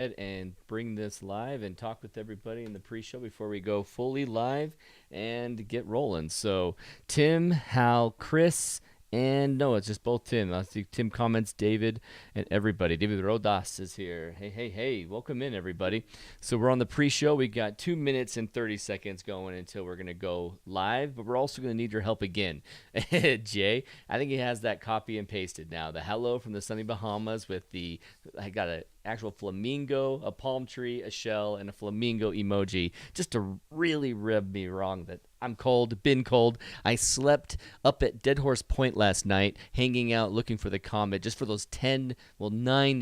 and bring this live and talk with everybody in the pre-show before we go fully live and get rolling. So Tim, Hal, Chris, and no, it's just both Tim. I see Tim comments, David, and everybody. David Rodas is here. Hey, hey, hey. Welcome in, everybody. So we're on the pre-show. We got 2 minutes and 30 seconds going until we're going to go live, but we're also going to need your help again. Jay, I think he has that copy and pasted now. The hello from the sunny Bahamas with I got an actual flamingo, a palm tree, a shell, and a flamingo emoji just to really rib me wrong that I'm cold, been cold. I slept up at Dead Horse Point last night, hanging out, looking for the comet, just for those 9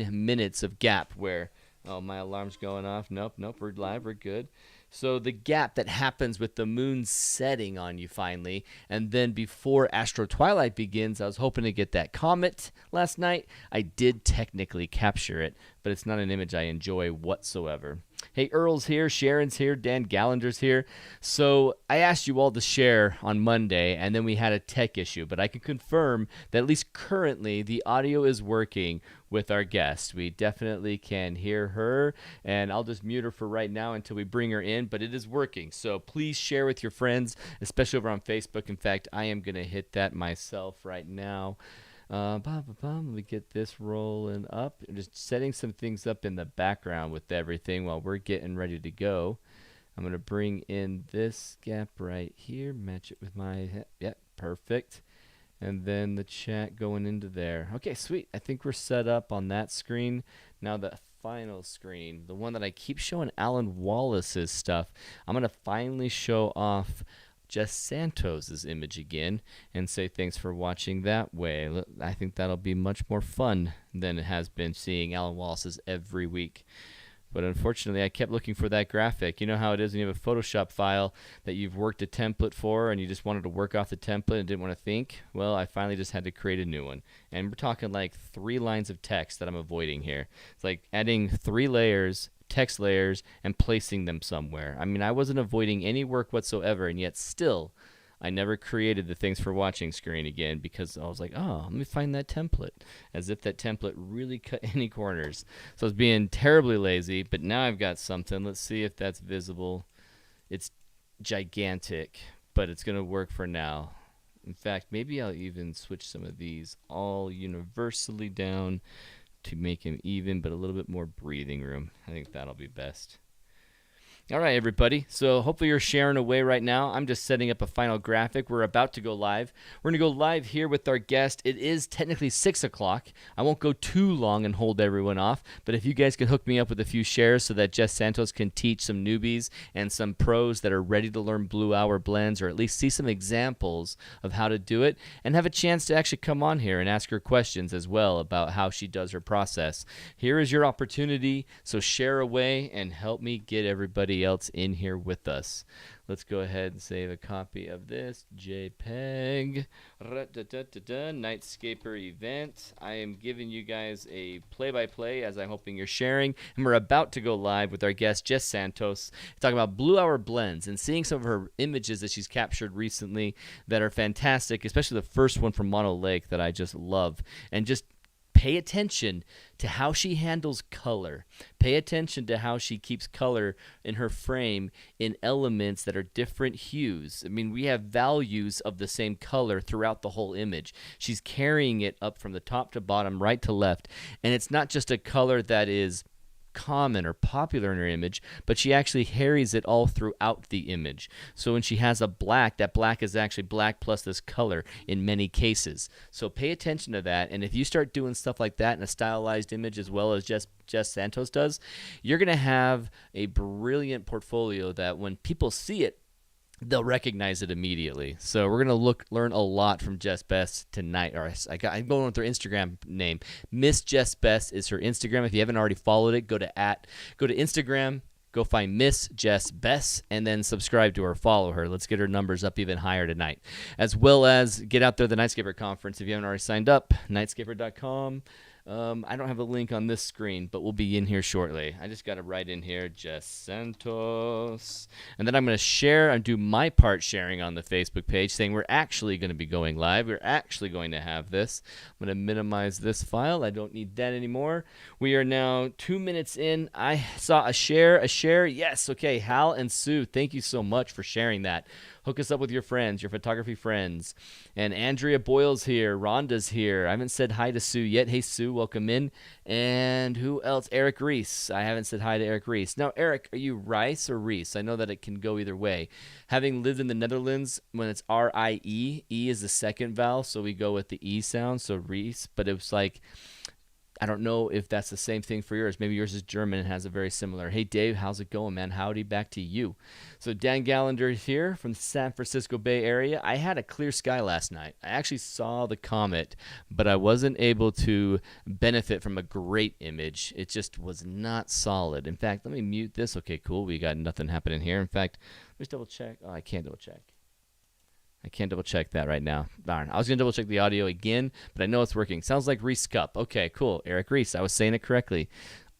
minutes of gap where, oh, my alarm's going off. Nope, we're live, we're good. So the gap that happens with the moon setting on you finally, and then before Astro Twilight begins, I was hoping to get that comet last night. I did technically capture it, but it's not an image I enjoy whatsoever. Hey, Earl's here, Sharon's here, Dan Gallander's here. So I asked you all to share on Monday, and then we had a tech issue, but I can confirm that at least currently the audio is working with our guest. We definitely can hear her, and I'll just mute her for right now until we bring her in, but it is working. So please share with your friends, especially over on Facebook. In fact, I am going to hit that myself right now. Let me get this rolling up. I'm just setting some things up in the background with everything while we're getting ready to go. I'm going to bring in this gap right here, match it with my, perfect. And then the chat going into there. Okay, sweet. I think we're set up on that screen. Now the final screen, the one that I keep showing Alan Wallace's stuff, I'm going to finally show off Jess Santos' image again and say thanks for watching that way. I think that'll be much more fun than it has been seeing Alan Wallace's every week. But unfortunately, I kept looking for that graphic. You know how it is when you have a Photoshop file that you've worked a template for and you just wanted to work off the template and didn't want to think? Well, I finally just had to create a new one. And we're talking like 3 lines of text that I'm avoiding here. It's like adding 3 layers, text layers, and placing them somewhere. I mean, I wasn't avoiding any work whatsoever, and yet still, I never created the thanks for watching screen again because I was like, oh, let me find that template, as if that template really cut any corners. So I was being terribly lazy, but now I've got something. Let's see if that's visible. It's gigantic, but it's going to work for now. In fact, maybe I'll even switch some of these all universally down to make him even, but a little bit more breathing room. I think that'll be best. All right, everybody. So hopefully you're sharing away right now. I'm just setting up a final graphic. We're about to go live. We're going to go live here with our guest. It is technically 6 o'clock. I won't go too long and hold everyone off, but if you guys could hook me up with a few shares so that Jess Santos can teach some newbies and some pros that are ready to learn Blue Hour blends, or at least see some examples of how to do it, and have a chance to actually come on here and ask her questions as well about how she does her process. Here is your opportunity, so share away and help me get everybody else in here with us. Let's go ahead and save a copy of this JPEG. Nightscaper event. I am giving you guys a play-by-play as I'm hoping you're sharing, and we're about to go live with our guest Jess Santos, talking about Blue Hour blends and seeing some of her images that she's captured recently that are fantastic, especially the first one from Mono Lake that I just love. And just pay attention to how she handles color. Pay attention to how she keeps color in her frame in elements that are different hues. I mean, we have values of the same color throughout the whole image. She's carrying it up from the top to bottom, right to left. And it's not just a color that is common or popular in her image, but she actually carries it all throughout the image. So when she has a black, that black is actually black plus this color in many cases. So pay attention to that, and if you start doing stuff like that in a stylized image as well as Jess Santos does, you're going to have a brilliant portfolio that when people see it, they'll recognize it immediately. So we're going to learn a lot from Jess Best tonight. I'm going with her Instagram name. Miss Jess Best is her Instagram. If you haven't already followed it, go to Instagram, go find Miss Jess Best, and then subscribe to her, follow her. Let's get her numbers up even higher tonight. As well as get out there to the Nightscaper conference if you haven't already signed up, nightscaper.com. I don't have a link on this screen, but we'll be in here shortly. I just got to write in here, Jess Santos. And then I'm going to share and do my part sharing on the Facebook page saying we're actually going to be going live. We're actually going to have this. I'm going to minimize this file. I don't need that anymore. We are now 2 minutes in. I saw a share. Yes, okay. Hal and Sue, thank you so much for sharing that. Hook us up with your friends, your photography friends. And Andrea Boyle's here. Rhonda's here. I haven't said hi to Sue yet. Hey, Sue, welcome in. And who else? Eric Reese. I haven't said hi to Eric Reese. Now, Eric, are you Rice or Reese? I know that it can go either way. Having lived in the Netherlands, when it's R-I-E, E is the second vowel, so we go with the E sound, so Reese. But it was like, I don't know if that's the same thing for yours. Maybe yours is German and has a very similar. Hey, Dave, how's it going, man? Howdy, back to you. So Dan Gallender here from the San Francisco Bay Area. I had a clear sky last night. I actually saw the comet, but I wasn't able to benefit from a great image. It just was not solid. In fact, let me mute this. Okay, cool. We got nothing happening here. In fact, let's double check. Oh, I can't double check. I can't double check that right now. Darn. I was going to double check the audio again, but I know it's working. Sounds like Reese Cup. Okay, cool. Eric Reese. I was saying it correctly.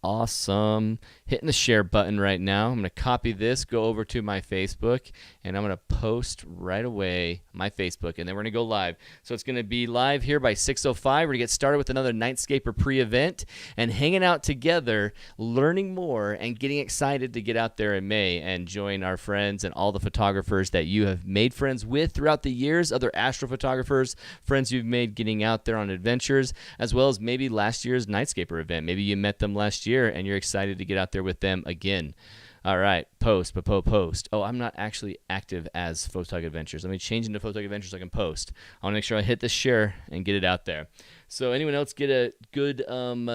Awesome. Hitting the share button right now. I'm going to copy this, go over to my Facebook, and I'm going to post right away my Facebook, and then we're going to go live. So it's going to be live here by 6:05. We're going to get started with another Nightscaper pre-event and hanging out together, learning more, and getting excited to get out there in May and join our friends and all the photographers that you have made friends with throughout the years, other astrophotographers, friends you've made getting out there on adventures, as well as maybe last year's Nightscaper event. Maybe you met them last year and you're excited to get out there with them again. All right, post. Oh, I'm not actually active as Photog Adventures. Let me change into Photog Adventures so I can post. I want to make sure I hit the share and get it out there. So anyone else get a good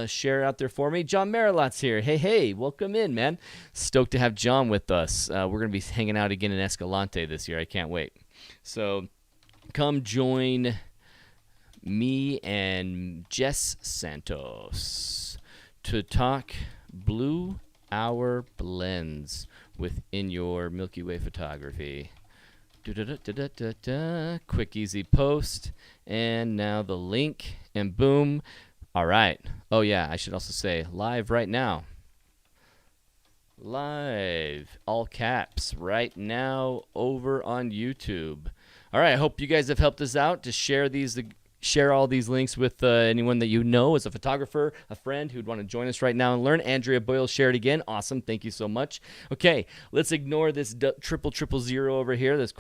share out there for me? John Marilot's here. Hey, welcome in, man. Stoked to have John with us. We're going to be hanging out again in Escalante this year. I can't wait. So come join me and Jess Santos to talk blue hour blends within your Milky Way photography. Quick, easy post. And now the link, and boom. All right. Oh, yeah, I should also say live right now. Live, all caps, right now over on YouTube. All right, I hope you guys have helped us out to share all these links with anyone that you know as a photographer, a friend who'd want to join us right now and learn. Andrea Boyle shared again. Awesome. Thank you so much. Okay, let's ignore this triple zero over here. This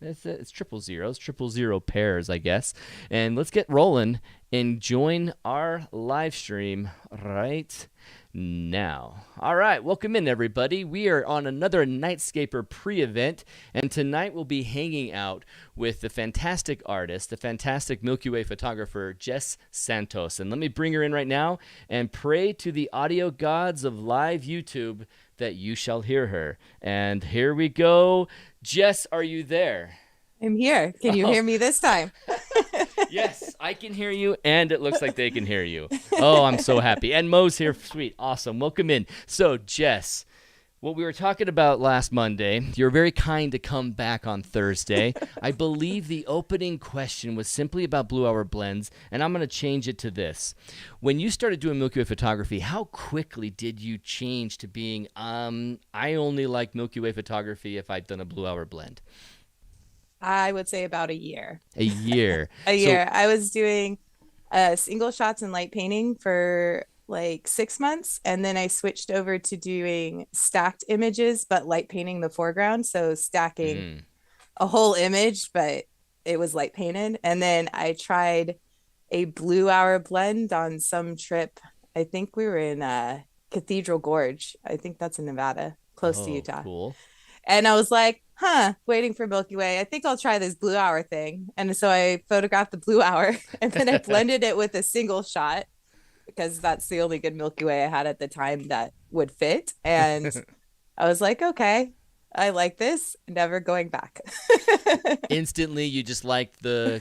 it's triple zeros, 000 pairs, I guess. And let's get rolling and join our live stream right now. All right, welcome in, everybody. We are on another Nightscaper pre-event, and tonight we'll be hanging out with the fantastic artist, the fantastic Milky Way photographer, Jess Santos. And let me bring her in right now and pray to the audio gods of live YouTube that you shall hear her. And here we go. Jess, are you there? I'm here. Can you hear me this time? Yes, I can hear you, and it looks like they can hear you. Oh, I'm so happy. And Mo's here. Sweet. Awesome. Welcome in. So, Jess, what we were talking about last Monday, you were very kind to come back on Thursday. I believe the opening question was simply about Blue Hour blends, and I'm going to change it to this. When you started doing Milky Way photography, how quickly did you change to being, I only like Milky Way photography if I've done a Blue Hour blend? I would say about a year. A year. A year. I was doing single shots and light painting for like 6 months, and then I switched over to doing stacked images but light painting the foreground, so stacking a whole image but it was light painted. And then I tried a Blue Hour blend on some trip. I think we were in Cathedral Gorge. I think that's in Nevada, close to Utah. Cool. And I was like, waiting for Milky Way. I think I'll try this Blue Hour thing. And so I photographed the Blue Hour and then I blended it with a single shot because that's the only good Milky Way I had at the time that would fit. And I was like, okay, I like this. Never going back. Instantly, you just liked I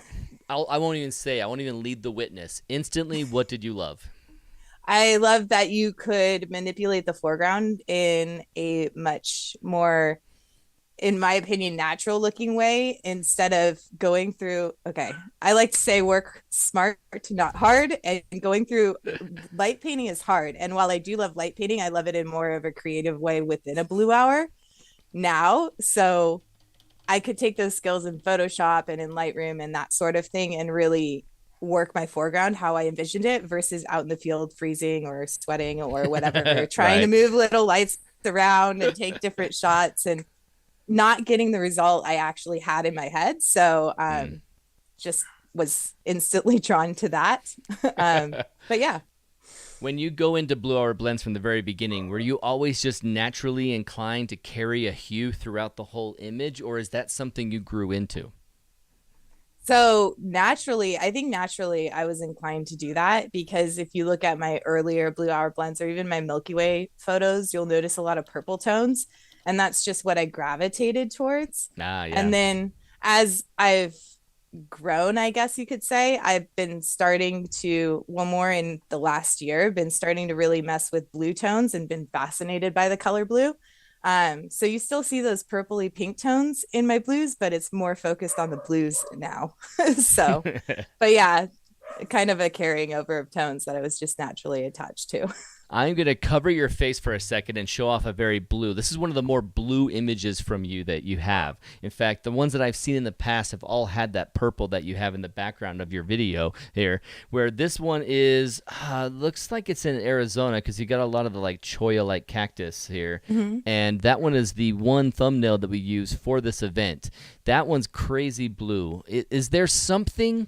won't even lead the witness. Instantly, what did you love? I love that you could manipulate the foreground in a much more in my opinion, natural looking way instead of going through, okay, I like to say work smart, not hard. And going through light painting is hard. And while I do love light painting, I love it in more of a creative way within a blue hour now. So I could take those skills in Photoshop and in Lightroom and that sort of thing and really work my foreground how I envisioned it versus out in the field freezing or sweating or whatever, trying to Right. move little lights around and take different shots and not getting the result I actually had in my head. So Mm. just was instantly drawn to that. But yeah. When you go into blue hour blends from the very beginning, were you always just naturally inclined to carry a hue throughout the whole image, or is that something you grew into? So naturally, I think naturally I was inclined to do that because if you look at my earlier blue hour blends or even my Milky Way photos, you'll notice a lot of purple tones. And that's just what I gravitated towards. Ah, And yeah. then as I've grown, I guess you could say, I've been starting to, well, more in the last year, been starting to really mess with blue tones and been fascinated by the color blue. So you still see those purpley pink tones in my blues, but it's more focused on the blues now. So, but yeah, kind of a carrying over of tones that I was just naturally attached to. I'm going to cover your face for a second and show off a very blue. This is one of the more blue images from you that you have. In fact, the ones that I've seen in the past have all had that purple that you have in the background of your video here, where this one is, looks like it's in Arizona because you got a lot of the like cholla-like cactus here. Mm-hmm. And that one is the one thumbnail that we use for this event. That one's crazy blue. Is there something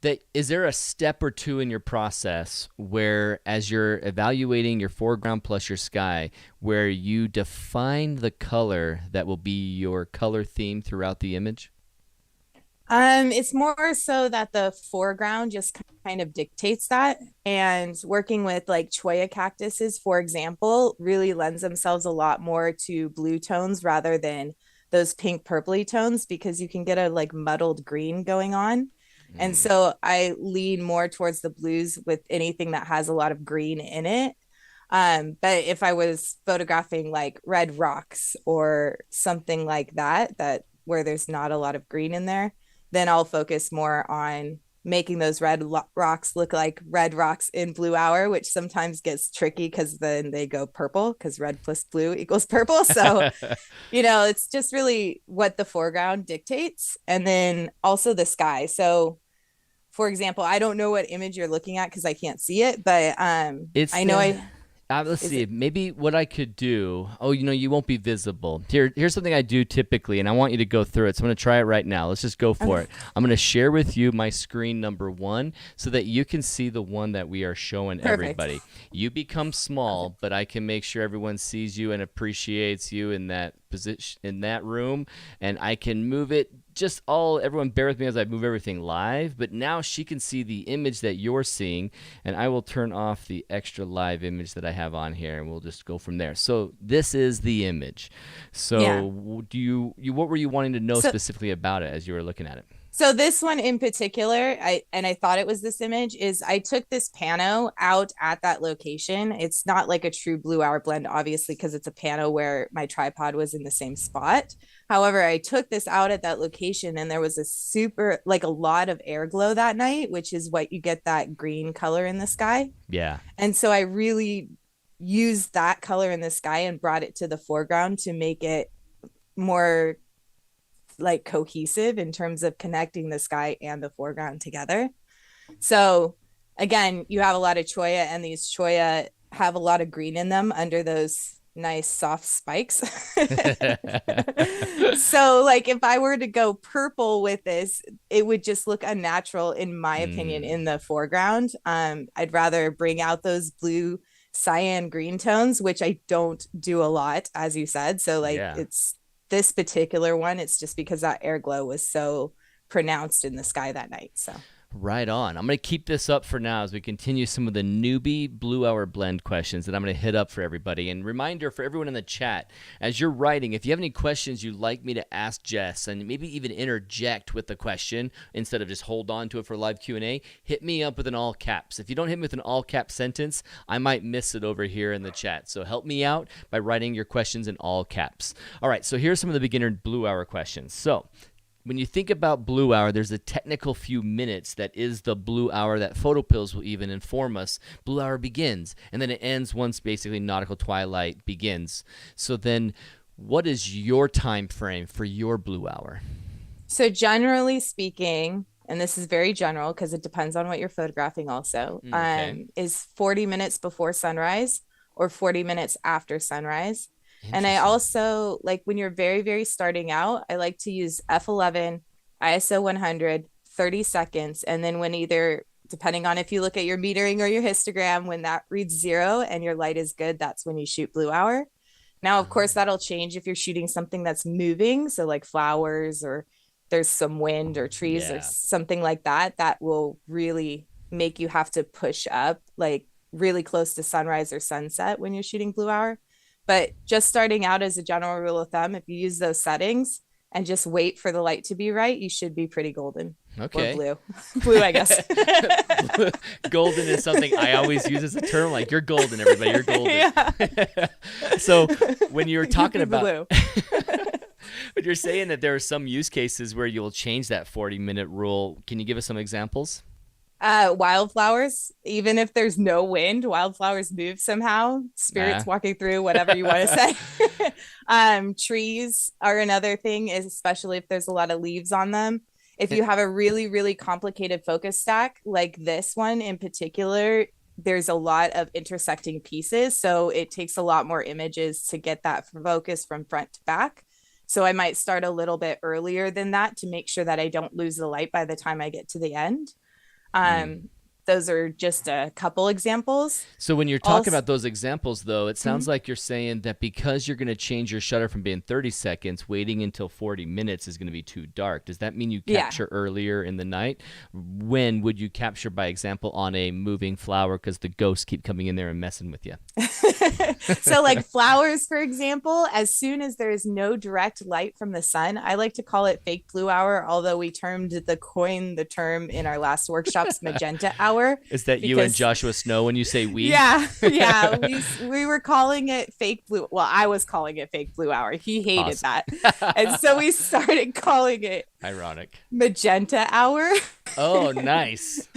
that is there a step or two in your process where as you're evaluating your foreground plus your sky where you define the color that will be your color theme throughout the image? It's more so that the foreground just kind of dictates that. And working with like cholla cactuses, for example, really lends themselves a lot more to blue tones rather than those pink purpley tones because you can get a like muddled green going on. And Mm. so I lean more towards the blues with anything that has a lot of green in it. But if I was photographing like red rocks or something like that, that where there's not a lot of green in there, then I'll focus more on making those rocks look like red rocks in blue hour, which sometimes gets tricky because then they go purple because red plus blue equals purple. So, it's just really what the foreground dictates. And then also the sky. So, for example, I don't know what image you're looking at because I can't see it, but It's I know the I let's is see. it Maybe what I could do. Oh, you won't be visible. Here's something I do typically, and I want you to go through it. So I'm going to try it right now. Let's just go for okay. it. I'm going to share with you my screen number one, so that you can see the one that we are showing Perfect. everybody. You become Okay. small, but I can make sure everyone sees you and appreciates you in that position in that room, and I can move it just all everyone bear with me as I move everything live, but now she can see the image that you're seeing, and I will turn off the extra live image that I have on here, and we'll just go from there. So this is the image. Yeah. So do you what were you wanting to know So specifically about it as you were looking at it? So this one in particular, I thought it was this image is I took this pano out at that location. It's not like a true blue hour blend, obviously, because it's a pano where my tripod was in the same spot. However, I took this out at that location and there was a super like a lot of air glow that night, which is what you get that green color in the sky. Yeah. And so I really used that color in the sky and brought it to the foreground to make it more like cohesive in terms of connecting the sky and the foreground together. So again, you have a lot of cholla and these cholla have a lot of green in them under those nice soft spikes. So like if I were to go purple with this, it would just look unnatural in my opinion Mm, in the foreground. I'd rather bring out those blue cyan green tones, which I don't do a lot, as you said. So like yeah. it's this particular one, it's just because that air glow was so pronounced in the sky that night. So Right on. I'm going to keep this up for now as we continue some of the newbie Blue Hour Blend questions that I'm going to hit up for everybody. And reminder for everyone in the chat, as you're writing, if you have any questions you'd like me to ask Jess, and maybe even interject with the question instead of just hold on to it for live Q&A, hit me up with an all caps. If you don't hit me with an all cap sentence, I might miss it over here in the chat. So help me out by writing your questions in all caps. All right, so here's some of the beginner Blue Hour questions. So when you think about Blue Hour, there's a technical few minutes that is the Blue Hour that PhotoPills will even inform us. Blue Hour begins, and then it ends once basically nautical twilight begins. So then what is your time frame for your Blue Hour? So generally speaking, and this is very general because it depends on what you're photographing also, Okay. is 40 minutes before sunrise or 40 minutes after sunrise. And I Interesting. also like when you're very, very starting out, I like to use F11, ISO 100, 30 seconds. And then when either, depending on if you look at your metering or your histogram, when that reads 0 and your light is good, that's when you shoot Blue Hour. Now, of course, that'll change if you're shooting something that's moving. So like flowers or there's some wind or trees or Yeah. something like that, that will really make you have to push up like really close to sunrise or sunset when you're shooting Blue Hour. But just starting out, as a general rule of thumb, if you use those settings and just wait for the light to be right, you should be pretty golden. Or Okay. blue. Blue, I guess. Golden is something I always use as a term. Like, you're golden, everybody. You're golden. Yeah. So when you're talking You be about, blue. but you're saying that there are some use cases where you'll change that 40-minute rule. Can you give us some examples? Wildflowers, even if there's no wind, wildflowers move somehow, spirits walking through, whatever you want to say. Trees are another thing, is especially if there's a lot of leaves on them. If you have a really, really complicated focus stack like this one in particular, there's a lot of intersecting pieces, so it takes a lot more images to get that focus from front to back. So I might start a little bit earlier than that to make sure that I don't lose the light by the time I get to the end. Those are just a couple examples. So when you're talking Also, about those examples, though, it sounds like you're saying that because you're going to change your shutter from being 30 seconds, waiting until 40 minutes is going to be too dark. Does that mean you capture earlier in the night? When would you capture, by example, on a moving flower because the ghosts keep coming in there and messing with you? So like flowers, for example, as soon as there is no direct light from the sun, I like to call it fake blue hour, although we coined the term in our last workshops magenta hour. Is that you and Joshua Snow when you say we? Yeah. We were calling it fake blue. Well, I was calling it fake blue hour. He hated that. And so we started calling it ironic magenta hour. Oh, nice.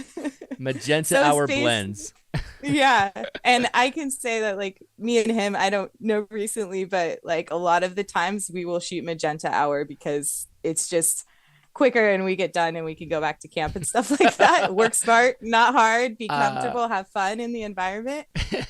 Magenta hour blends. Yeah. And I can say that like me and him, I don't know recently, but like a lot of the times we will shoot magenta hour because it's just quicker and we get done and we can go back to camp and stuff like that. Work smart, not hard, be comfortable, have fun in the environment.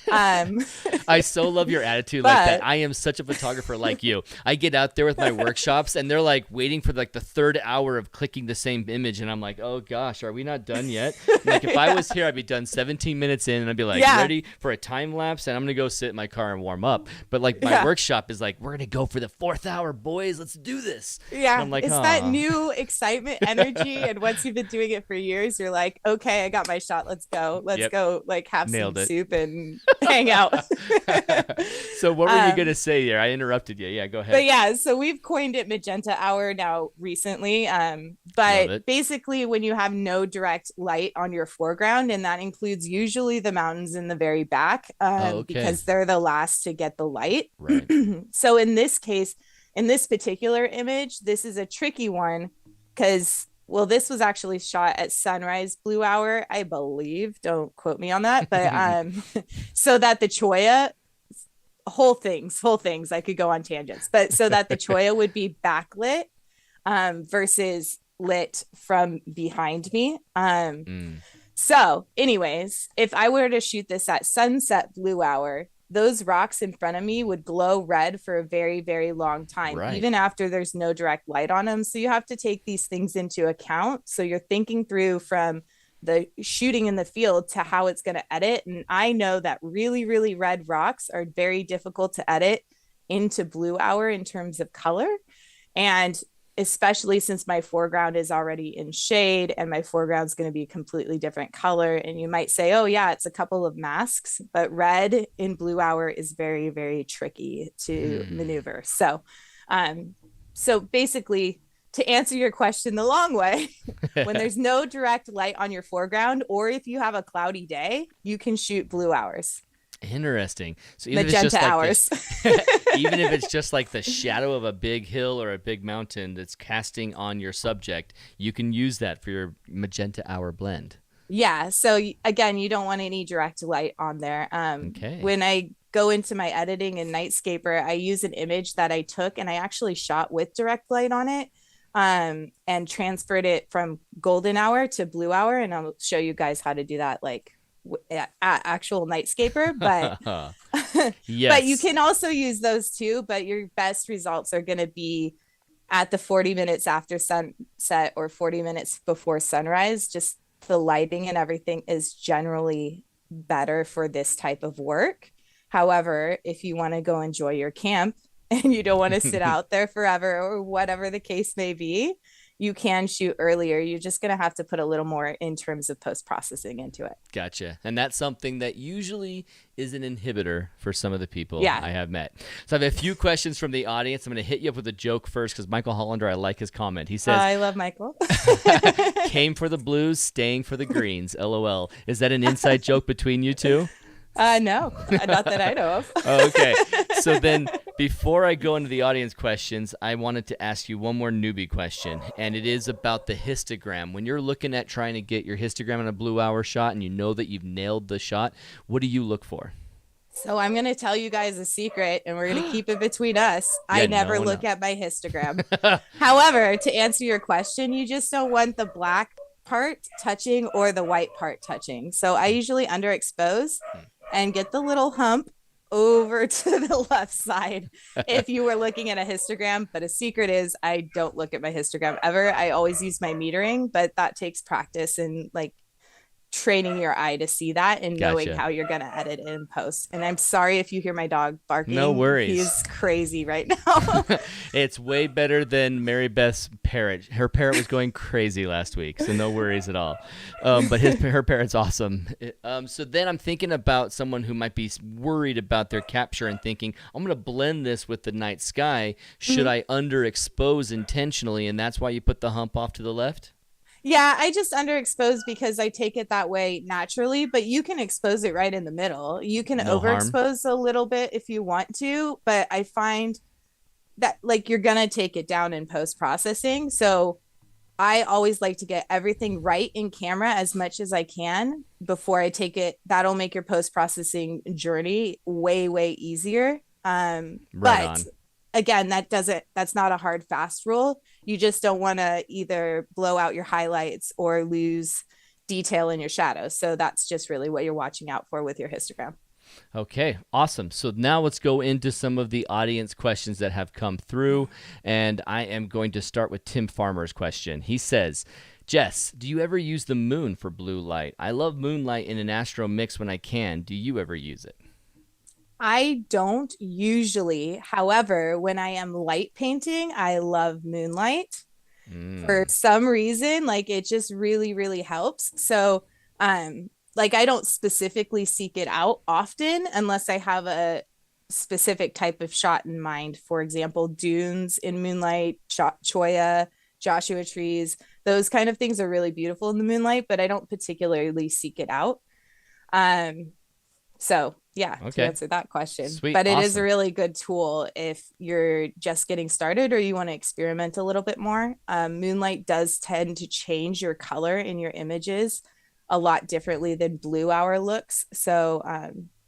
I so love your attitude like that. I am such a photographer like you. I get out there with my workshops and they're like waiting for like the third hour of clicking the same image and I'm like, oh gosh, are we not done yet? Like if I was here, I'd be done 17 minutes in and I'd be like ready for a time lapse and I'm gonna go sit in my car and warm up. But like my workshop is like, we're gonna go for the 4th hour, boys. Let's do this. Yeah, and I'm like, it's that new excitement, energy, and once you've been doing it for years, you're like, okay, I got my shot. Let's go. Let's go. Like have some soup and hang out. So what were you gonna say there? I interrupted you. Yeah, go ahead. But yeah, so we've coined it magenta hour now recently. But basically, when you have no direct light on your foreground, and that includes usually the mountains in the very back, because they're the last to get the light. Right. So in this case, in this particular image, this is a tricky one because, well, this was actually shot at sunrise blue hour, I believe. Don't quote me on that. But so that the choya, whole things, I could go on tangents, but so that the choya would be backlit versus lit from behind me. So anyways, if I were to shoot this at sunset blue hour, those rocks in front of me would glow red for a very, very long time, even after there's no direct light on them. So you have to take these things into account. So you're thinking through from the shooting in the field to how it's going to edit. And I know that really, really red rocks are very difficult to edit into blue hour in terms of color. And especially since my foreground is already in shade and my foreground is going to be a completely different color. And you might say, oh, yeah, it's a couple of masks, but red in blue hour is very, very tricky to maneuver. So basically, to answer your question the long way, when there's no direct light on your foreground, or if you have a cloudy day, you can shoot blue hours. Interesting. So even if it's Magenta just like hours. even if it's just like the shadow of a big hill or a big mountain that's casting on your subject, you can use that for your magenta hour blend. Yeah. So again, you don't want any direct light on there. Okay. When I go into my editing in Nightscaper, I use an image that I took and I actually shot with direct light on it, and transferred it from golden hour to blue hour. And I'll show you guys how to do that, like at actual Nightscaper. But Yes. but you can also use those too. But your best results are going to be at the 40 minutes after sunset or 40 minutes before sunrise. Just the lighting and everything is generally better for this type of work. However, if you want to go enjoy your camp and you don't want to sit out there forever or whatever the case may be, you can shoot earlier. You're just going to have to put a little more in terms of post-processing into it. Gotcha. And that's something that usually is an inhibitor for some of the people Yeah. I have met. So I have a few questions from the audience. I'm going to hit you up with a joke first because Michael Hollander, I like his comment. He says, I love Michael. came for the blues, staying for the greens. LOL. Is that an inside joke between you two? No, not that I know of. Okay. So then before I go into the audience questions, I wanted to ask you one more newbie question, and it is about the histogram. When you're looking at trying to get your histogram in a blue hour shot and you know that you've nailed the shot, what do you look for? So I'm going to tell you guys a secret, and we're going to keep it between us. Yeah, I never no, look no. at my histogram. However, to answer your question, you just don't want the black part touching or the white part touching. So I usually underexpose and get the little hump over to the left side if you were looking at a histogram. But a secret is I don't look at my histogram ever. I always use my metering, but that takes practice and like training your eye to see that and knowing Gotcha. how you're going to edit it in post. And I'm sorry if you hear my dog barking. No worries. He's crazy right now. It's way better than Mary Beth's parrot. Her parrot was going crazy last week, so no worries at all. But her parrot's awesome. So then I'm thinking about someone who might be worried about their capture and thinking, I'm going to blend this with the night sky. Should I underexpose intentionally, and that's why you put the hump off to the left? Yeah, I just underexpose because I take it that way naturally, but you can expose it right in the middle. You can No harm. overexpose a little bit if you want to, but I find that like you're going to take it down in post processing. So I always like to get everything right in camera as much as I can before I take it. That'll make your post processing journey way, way easier. Right But on. again, that's not a hard fast rule. You just don't want to either blow out your highlights or lose detail in your shadows. So that's just really what you're watching out for with your histogram. Okay, awesome. So now let's go into some of the audience questions that have come through. And I am going to start with Tim Farmer's question. He says, Jess, do you ever use the moon for blue light? I love moonlight in an astro mix when I can. Do you ever use it? I don't usually. However, when I am light painting, I love moonlight for some reason. Like it just really, really helps. So, like I don't specifically seek it out often unless I have a specific type of shot in mind. For example, dunes in moonlight, choya, Joshua trees, those kind of things are really beautiful in the moonlight, but I don't particularly seek it out. So yeah, to Okay. answer that question. Sweet. But it is a Awesome. really good tool if you're just getting started or you want to experiment a little bit more. Moonlight does tend to change your color in your images a lot differently than blue hour looks. So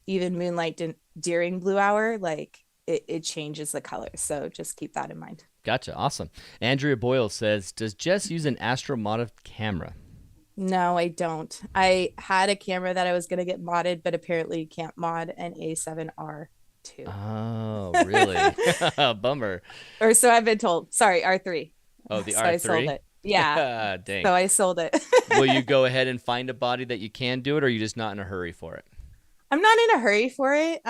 even moonlight during blue hour, like it changes the color. So just keep that in mind. Gotcha. Awesome. Andrea Boyle says, does Jess use an Astro modded camera? No, I don't. I had a camera that I was going to get modded, but apparently you can't mod an A7R2. Oh, really? Bummer. Or so I've been told. Sorry, R3. Oh, the So R3? I sold it. Yeah. Dang. So I sold it. Will you go ahead and find a body that you can do it, or are you just not in a hurry for it? I'm not in a hurry for it.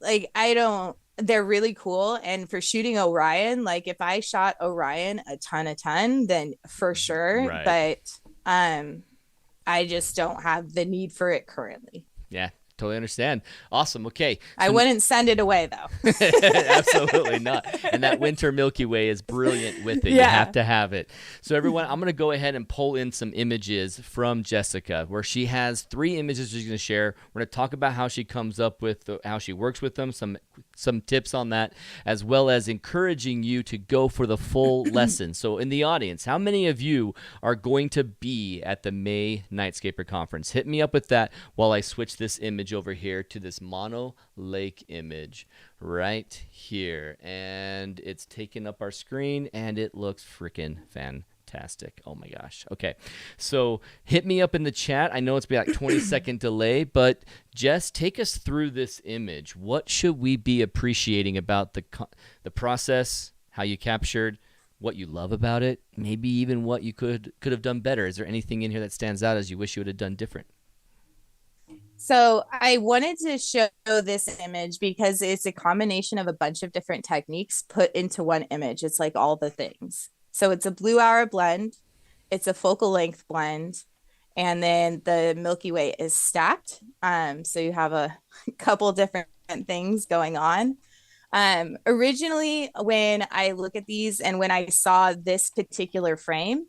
Like I don't they're really cool. And for shooting Orion, like if I shot Orion a ton, then for sure. Right. But um, I just don't have the need for it currently. Yeah, totally understand. Awesome. Okay. I So wouldn't send it away though. absolutely not. And that winter Milky Way is brilliant with it. You have Yeah. to have it. So everyone, I'm going to go ahead and pull in some images from Jessica where she has 3 images she's going to share. We're going to talk about how she comes up with how she works with them, some tips on that, as well as encouraging you to go for the full lesson. So in the audience, how many of you are going to be at the May Nightscaper conference? Hit me up with that while I switch this image over here to this mono lake image right here. And it's taking up our screen and it looks freaking fantastic. Oh my gosh. Okay. So hit me up in the chat. I know it's been like 20-second delay, but Jess, take us through this image. What should we be appreciating about the process, how you captured, what you love about it, maybe even what you could have done better? Is there anything in here that stands out as you wish you would have done different? So I wanted to show this image because it's a combination of a bunch of different techniques put into one image. It's like all the things. So it's a blue hour blend, it's a focal length blend, and then the Milky Way is stacked. So you have a couple different things going on. Originally, when I look at these and when I saw this particular frame,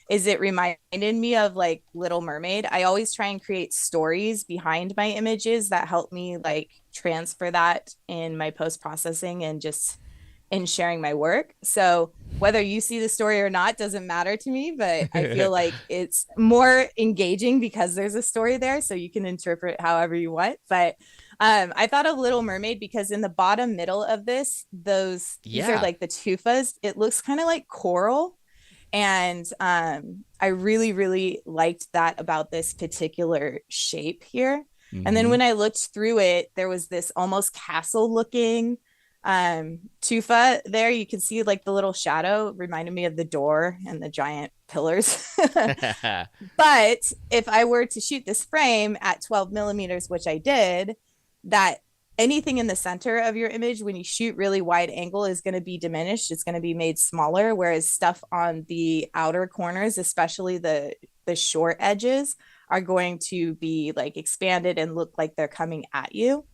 is it reminded me of like Little Mermaid. I always try and create stories behind my images that help me like transfer that in my post processing and just in sharing my work. So whether you see the story or not doesn't matter to me, but I feel like it's more engaging because there's a story there, so you can interpret however you want. But I thought of Little Mermaid because in the bottom middle of this, these are Yeah. like the tufas. It looks kind of like coral, and I really, really liked that about this particular shape here. And then Mm-hmm. when I looked through it, there was this almost castle looking tufa there. You can see like the little shadow reminded me of the door and the giant pillars. But if I were to shoot this frame at 12 millimeters, which I did, that anything in the center of your image when you shoot really wide angle is going to be diminished. It's going to be made smaller, whereas stuff on the outer corners, especially the short edges, are going to be like expanded and look like they're coming at you.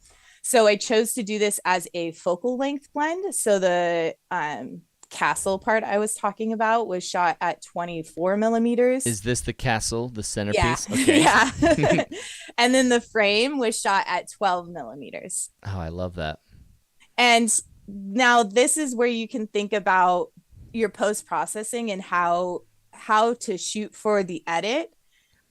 So I chose to do this as a focal length blend. So the castle part I was talking about was shot at 24 millimeters. Is this the castle, the Yeah. centerpiece? Okay. Yeah. And then the frame was shot at 12 millimeters. Oh, I love that. And now this is where you can think about your post processing and how to shoot for the edit.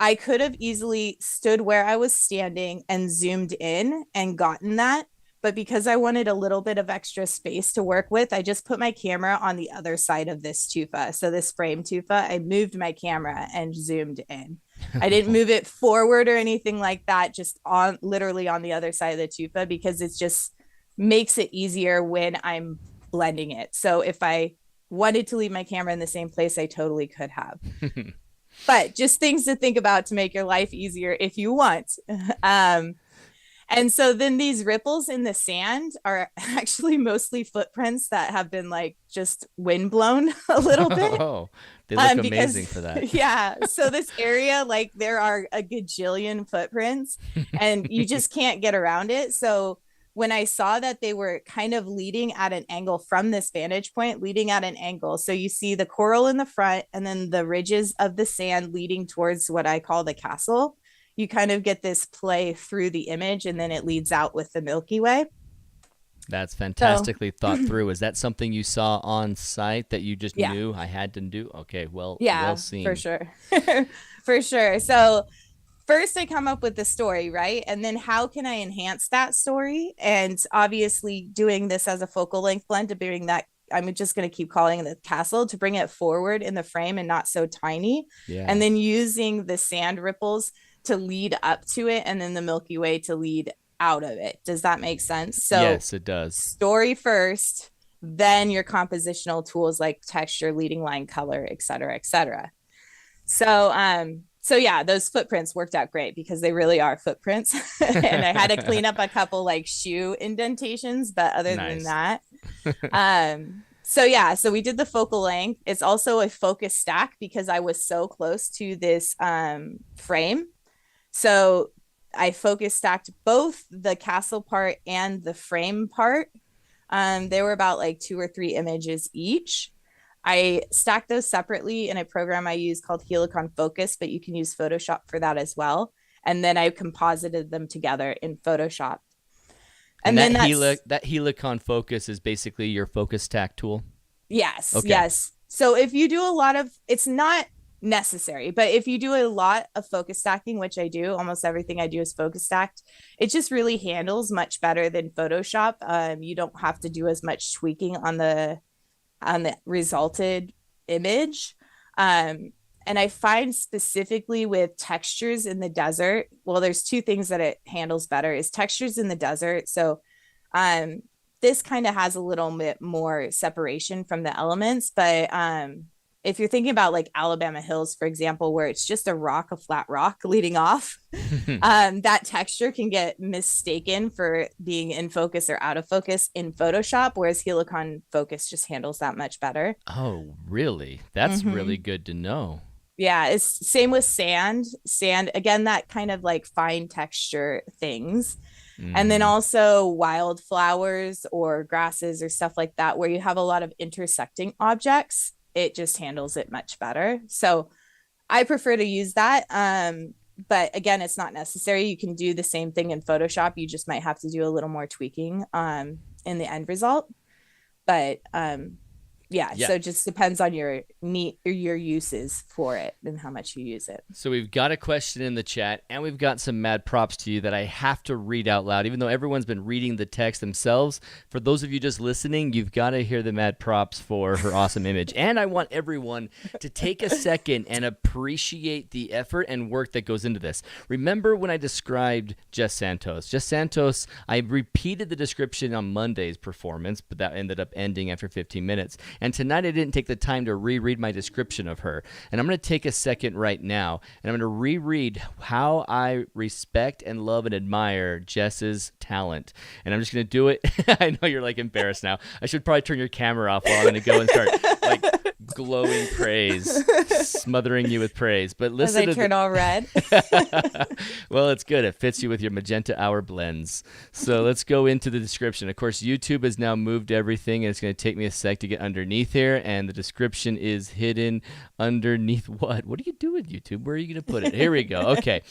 I could have easily stood where I was standing and zoomed in and gotten that. But because I wanted a little bit of extra space to work with, I just put my camera on the other side of this tufa. So this frame tufa, I moved my camera and zoomed in. I didn't move it forward or anything like that, just on literally on the other side of the tufa because it just makes it easier when I'm blending it. So if I wanted to leave my camera in the same place, I totally could have. But just things to think about to make your life easier if you want. Um, and so then these ripples in the sand are actually mostly footprints that have been like just wind blown a little bit. Oh, they look Because amazing for that. yeah, so this area, like there are a gajillion footprints and you just can't get around it. So when I saw that they were kind of leading at an angle from this vantage point, leading at an angle. So you see the coral in the front and then the ridges of the sand leading towards what I call the castle. You kind of get this play through the image and then it leads out with the Milky Way. That's So fantastically thought through. Is that something you saw on site that you just yeah, knew I had to do? Okay, well yeah, for seen. sure. For sure. So first I come up with the story, right? And then how can I enhance that story? And obviously doing this as a focal length blend to bring that, I'm just going to keep calling it the castle to bring it forward in the frame and not so tiny. And Yeah. then using the sand ripples to lead up to it and then the Milky Way to lead out of it. Does that make sense? So Yes, it does. story first, then your compositional tools like texture, leading line, color, et cetera, et cetera. So So yeah, those footprints worked out great because they really are footprints. And I had to clean up a couple like shoe indentations, but other than Nice. that, so yeah, so we did the focal length. It's also a focus stack because I was so close to this frame. So I focus stacked both the castle part and the frame part. They were about like 2 or 3 images each. I stacked those separately in a program I use called Helicon Focus, but you can use Photoshop for that as well. And then I composited them together in Photoshop. And And then that's, that Helicon focus is basically your focus stack tool. yes, Okay. yes. So if you do a lot of, it's not necessary, but if you do a lot of focus stacking, which I do, almost everything I do is focus stacked, it just really handles much better than Photoshop. You don't have to do as much tweaking on the resulted image. And I find specifically with textures in the desert, well, there's two things that it handles better is textures in the desert. So um, this kind of has a little bit more separation from the elements, but if you're thinking about like Alabama Hills, for example, where it's just a flat rock leading off, that texture can get mistaken for being in focus or out of focus in Photoshop, whereas Helicon Focus just handles that much better. Oh, really? That's really Mm-hmm. good to know. Yeah, it's same with sand. Sand, again, that kind of like fine texture things. And then Hmm. also wildflowers or grasses or stuff like that, where you have a lot of intersecting objects, it just handles it much better. So I prefer to use that. But again, it's not necessary. You can do the same thing in Photoshop. You just might have to do a little more tweaking in the end result. But yeah, Yeah. so it just depends on your need or your uses for it and how much you use it. So we've got a question in the chat, and we've got some mad props to you that I have to read out loud, even though everyone's been reading the text themselves. For those of you just listening, you've got to hear the mad props for her awesome image. And I want everyone to take a second and appreciate the effort and work that goes into this. Remember when I described Jess Santos? Jess Santos, I repeated the description on Monday's performance, but that ended up ending after 15 minutes. And tonight I didn't take the time to reread my description of her. And I'm going to take a second right now and I'm going to reread how I respect and love and admire Jess's talent. And I'm just going to do it. I know you're like embarrassed now. I should probably turn your camera off while I'm going to go and start like glowing praise, smothering you with praise. But As listen I to turn all red. well, it's good. It fits you with your magenta hour blends. So let's go into the description. Of course, YouTube has now moved everything, and it's going to take me a sec to get underneath here. And the description is hidden underneath what? What do you do with YouTube? Where are you going to put it? Here we go. Okay.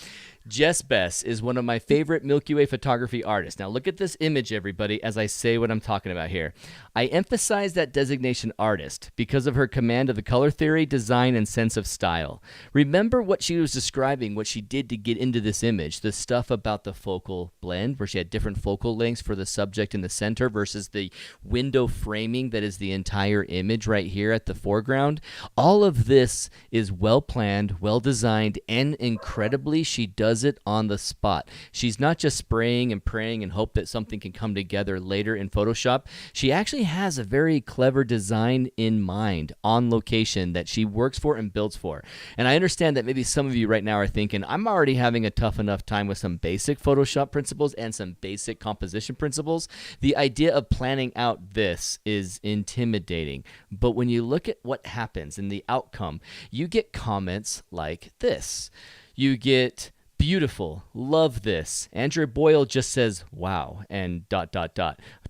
Jess Bess is one of my favorite Milky Way photography artists. Now, look at this image, everybody, as I say what I'm talking about here. I emphasize that designation artist because of her command of the color theory, design, and sense of style. Remember what she was describing, what she did to get into this image, the stuff about the focal blend, where she had different focal lengths for the subject in the center versus the window framing that is the entire image right here at the foreground. All of this is well planned, well designed, and incredibly, she does it on the spot. She's not just spraying and praying and hope that something can come together later in Photoshop. She actually has a very clever design in mind on location that she works for and builds for. And I understand that maybe some of you right now are thinking, I'm already having a tough enough time with some basic Photoshop principles and some basic composition principles. The idea of planning out this is intimidating. But when you look at what happens in the outcome, you get comments like this. You get beautiful, love this. Andrew Boyle just says, wow, and ...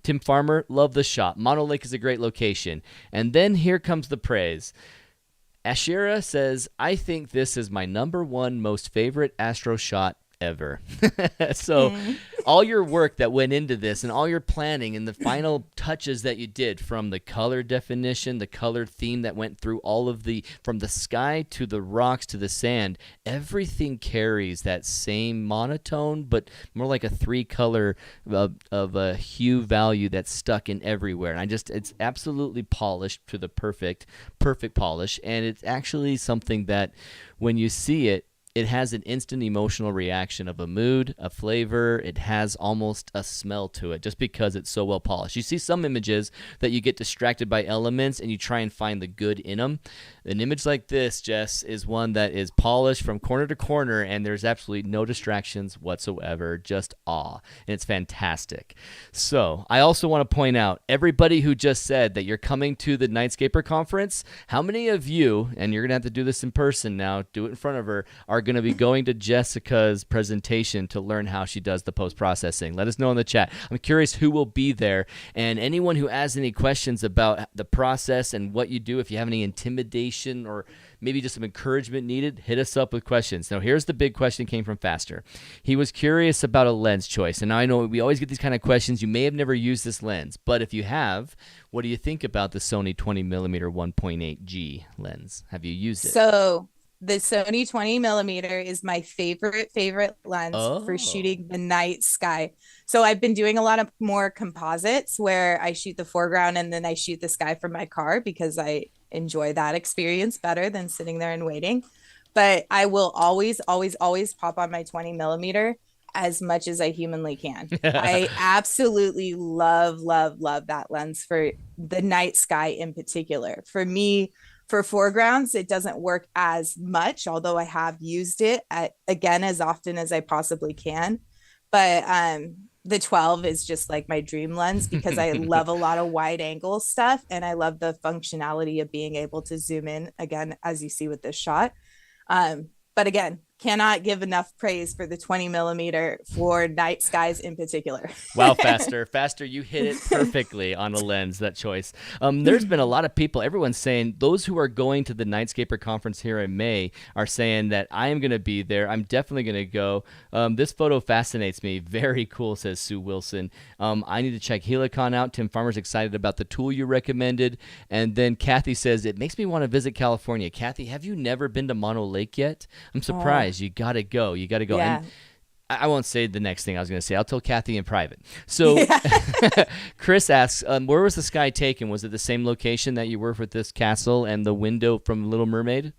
Tim Farmer, love the shot. Mono Lake is a great location. And then here comes the praise. Ashira says, I think this is my #1 most favorite Astro shot ever. So all your work that went into this and all your planning and the final touches that you did, from the color definition, the color theme that went through all of the, from the sky to the rocks to the sand, everything carries that same monotone, but more like a 3-color of a hue value that's stuck in everywhere. And it's absolutely polished to the perfect polish. And it's actually something that when you see it, it has an instant emotional reaction of a mood, a flavor. It has almost a smell to it just because it's so well polished. You see some images that you get distracted by elements and you try and find the good in them. An image like this, Jess, is one that is polished from corner to corner and there's absolutely no distractions whatsoever, just awe. And it's fantastic. So I also want to point out, everybody who just said that you're coming to the Nightscaper conference, how many of you, and you're going to have to do this in person now, do it in front of her, are going to be going to Jessica's presentation to learn how she does the post-processing? Let us know in the chat. I'm curious who will be there, and anyone who has any questions about the process and what you do, if you have any intimidation or maybe just some encouragement needed, hit us up with questions. Now, here's the big question came from Faster. He was curious about a lens choice, and now I know we always get these kind of questions. You may have never used this lens, but if you have, what do you think about the Sony 20mm 1.8G lens? Have you used it? So the Sony 20mm is my favorite lens for shooting the night sky. So I've been doing a lot of more composites where I shoot the foreground and then I shoot the sky from my car because I enjoy that experience better than sitting there and waiting. But I will always pop on my 20mm as much as I humanly can. I absolutely love that lens for the night sky in particular. For me, for foregrounds, it doesn't work as much, although I have used it again as often as I possibly can. But the 12 is just like my dream lens because I love a lot of wide angle stuff and I love the functionality of being able to zoom in again, as you see with this shot. But again, cannot give enough praise for the 20mm for night skies in particular. Wow, Faster, you hit it perfectly on a lens, that choice. There's been a lot of people, everyone's saying, those who are going to the Nightscaper conference here in May are saying that I am going to be there. I'm definitely going to go. This photo fascinates me. Very cool, says Sue Wilson. I need to check Helicon out. Tim Farmer's excited about the tool you recommended. And then Kathy says, it makes me want to visit California. Kathy, have you never been to Mono Lake yet? I'm surprised. You got to go. You got to go. Yeah. And I won't say the next thing I was going to say. I'll tell Kathy in private. So Chris asks, where was the sky taken? Was it the same location that you were with this castle and the window from Little Mermaid?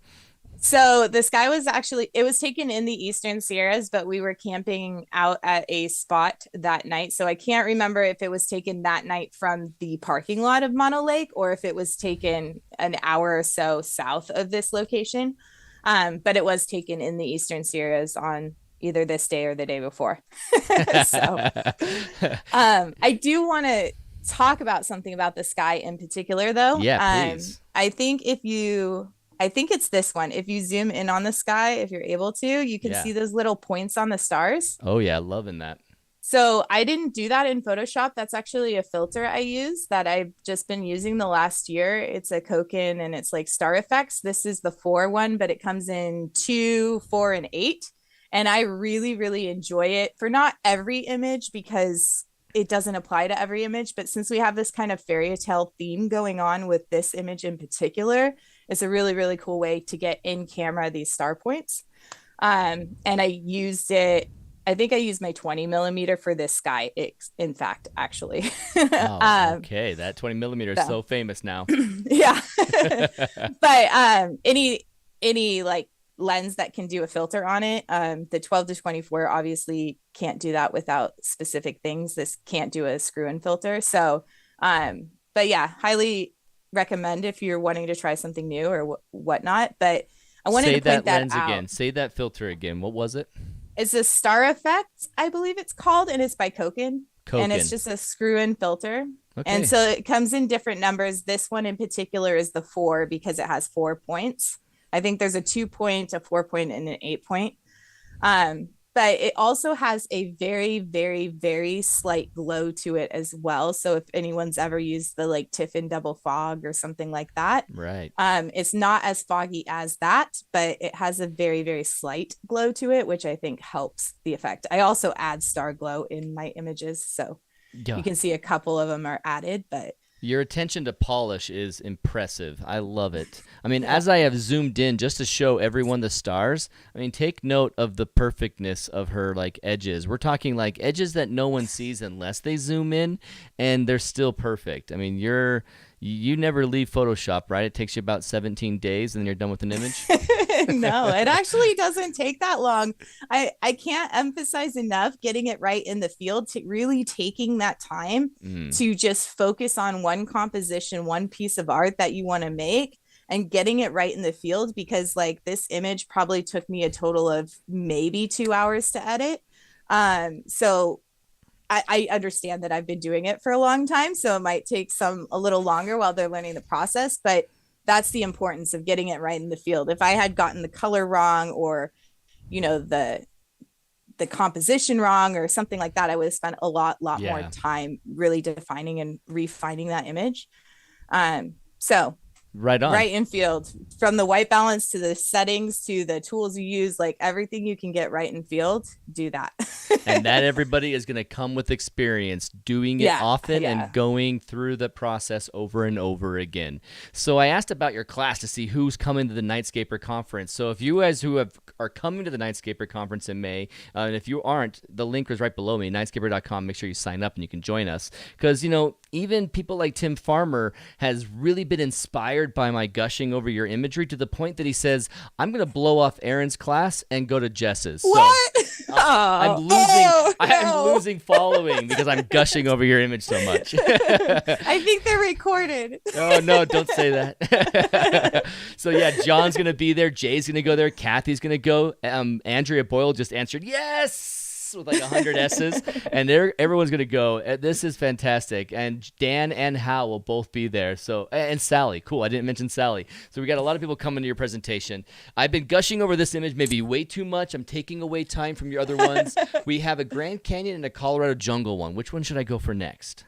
So the sky was it was taken in the Eastern Sierras, but we were camping out at a spot that night. So I can't remember if it was taken that night from the parking lot of Mono Lake or if it was taken an hour or so south of this location. But it was taken in the Eastern Sierras on either this day or the day before. So I do want to talk about something about the sky in particular, though. Yeah, please. I think it's this one. If you zoom in on the sky, if you're able to, you can see those little points on the stars. Oh, yeah. Loving that. So I didn't do that in Photoshop. That's actually a filter I use that I've just been using the last year. It's a Koken and it's like Star Effects. This is the 4 one, but it comes in 2, 4, and 8. And I really enjoy it for not every image because it doesn't apply to every image. But since we have this kind of fairy tale theme going on with this image in particular, it's a really cool way to get in camera these star points. And I used it. I think I used my 20mm for this sky, in fact, actually. Oh, okay. That 20mm is so famous now. Yeah. But any like lens that can do a filter on it, the 12 to 24 obviously can't do that without specific things. This can't do a screw-in filter. So, but yeah, highly recommend if you're wanting to try something new or whatnot. But I wanted to point that out. Again. Say that filter again. What was it? It's a Star Effect, I believe it's called, and it's by Koken. And it's just a screw-in filter. Okay. And so it comes in different numbers. This one in particular is the 4 because it has 4 points. I think there's a 2-point, a 4-point, and an 8-point. But it also has a very slight glow to it as well. So if anyone's ever used the like Tiffin double fog or something like that, right? It's not as foggy as that, but it has a very slight glow to it, which I think helps the effect. I also add star glow in my images, so you can see a couple of them are added, but your attention to polish is impressive. I love it. I mean, as I have zoomed in just to show everyone the stars, I mean, take note of the perfectness of her like edges. We're talking like edges that no one sees unless they zoom in, and they're still perfect. I mean, you You never leave Photoshop, right? It takes you about 17 days and then you're done with an image. No, it actually doesn't take that long. I can't emphasize enough getting it right in the field, to really taking that time Mm. to just focus on one composition, one piece of art that you want to make, and getting it right in the field, because like this image probably took me a total of maybe 2 hours to edit. So I understand that I've been doing it for a long time, so it might take some a little longer while they're learning the process, but that's the importance of getting it right in the field. If I had gotten the color wrong, or the composition wrong or something like that, I would have spent a lot more Yeah. time really defining and refining that image. So Right on. right in field, from the white balance to the settings to the tools you use, like everything you can get right in field, do that. And that, everybody, is going to come with experience, doing it Yeah, often yeah. and going through the process over and over again. So I asked about your class to see who's coming to the Nightscaper conference. So if you guys are coming to the Nightscaper conference in May, and if you aren't, the link is right below me, nightscaper.com. Make sure you sign up and you can join us. Because, even people like Tim Farmer has really been inspired by my gushing over your imagery, to the point that he says, I'm going to blow off Aaron's class and go to Jess's. What? I'm losing following because I'm gushing over your image so much. I think they're recorded. Oh, no, don't say that. So, yeah, John's going to be there. Jay's going to go there. Kathy's going to go. Andrea Boyle just answered yes with like 100 S's, and everyone's going to go. This is fantastic. And Dan and Hal will both be there. So, and Sally. Cool. I didn't mention Sally. So we got a lot of people coming to your presentation. I've been gushing over this image maybe way too much. I'm taking away time from your other ones. We have a Grand Canyon and a Colorado jungle one. Which one should I go for next?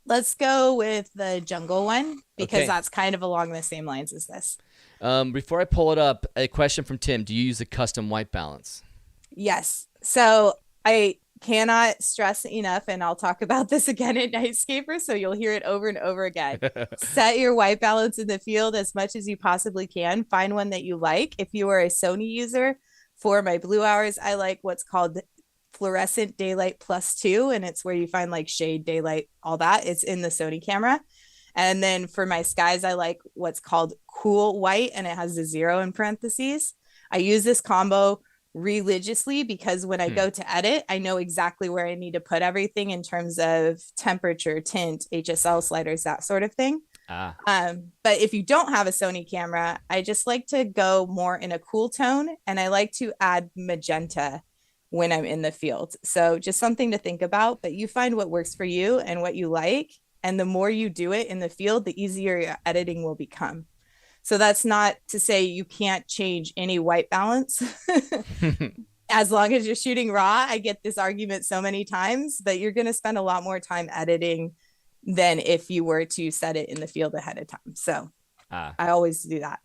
Let's go with the jungle one, because Okay. that's kind of along the same lines as this. Before I pull it up, a question from Tim. Do you use a custom white balance? Yes. So I cannot stress enough, and I'll talk about this again at Nightscaper, so you'll hear it over and over again. Set your white balance in the field as much as you possibly can. Find one that you like. If you are a Sony user, for my blue hours, I like what's called fluorescent daylight +2, and it's where you find like shade, daylight, all that. It's in the Sony camera. And then for my skies, I like what's called cool white, and it has a 0 in parentheses. I use this combo religiously because when I go to edit, I know exactly where I need to put everything in terms of temperature, tint, HSL sliders, that sort of thing. But if you don't have a Sony camera, I just like to go more in a cool tone, and I like to add magenta when I'm in the field. So just something to think about, but you find what works for you and what you like. And the more you do it in the field, the easier your editing will become. So that's not to say you can't change any white balance. As long as you're shooting raw, I get this argument so many times, but you're going to spend a lot more time editing than if you were to set it in the field ahead of time. So I always do that.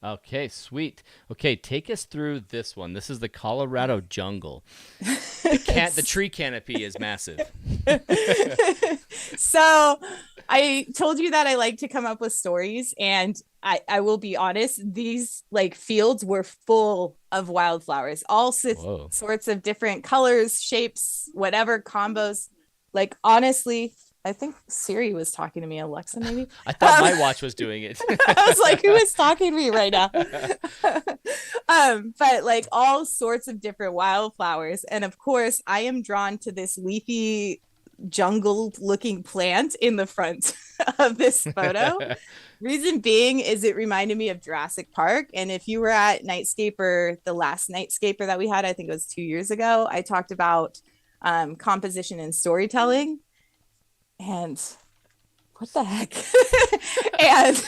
Okay, sweet. Okay, take us through this one. This is the Colorado jungle. The tree canopy is massive. So I told you that I like to come up with stories, and I will be honest, these like fields were full of wildflowers, all sorts of different colors, shapes, whatever combos. Like, honestly, I think Siri was talking to me. Alexa, maybe? I thought my watch was doing it. I was like, who is talking to me right now? But like all sorts of different wildflowers. And of course, I am drawn to this leafy jungle looking plant in the front of this photo. Reason being is it reminded me of Jurassic Park. And if you were at Nightscaper, the last Nightscaper that we had, I think it was 2 years ago, I talked about composition and storytelling. And what the heck? And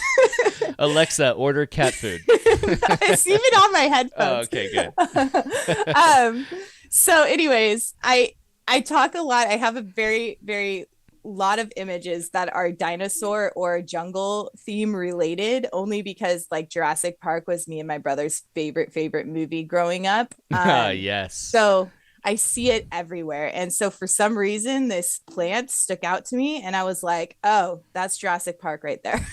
Alexa, order cat food. it's even on my headphones. Oh, okay, good. So anyways, I talk a lot. I have a very, very lot of images that are dinosaur or jungle theme related, only because like Jurassic Park was me and my brother's favorite movie growing up. Yes. So I see it everywhere. And so for some reason, this plant stuck out to me, and I was like, oh, that's Jurassic Park right there.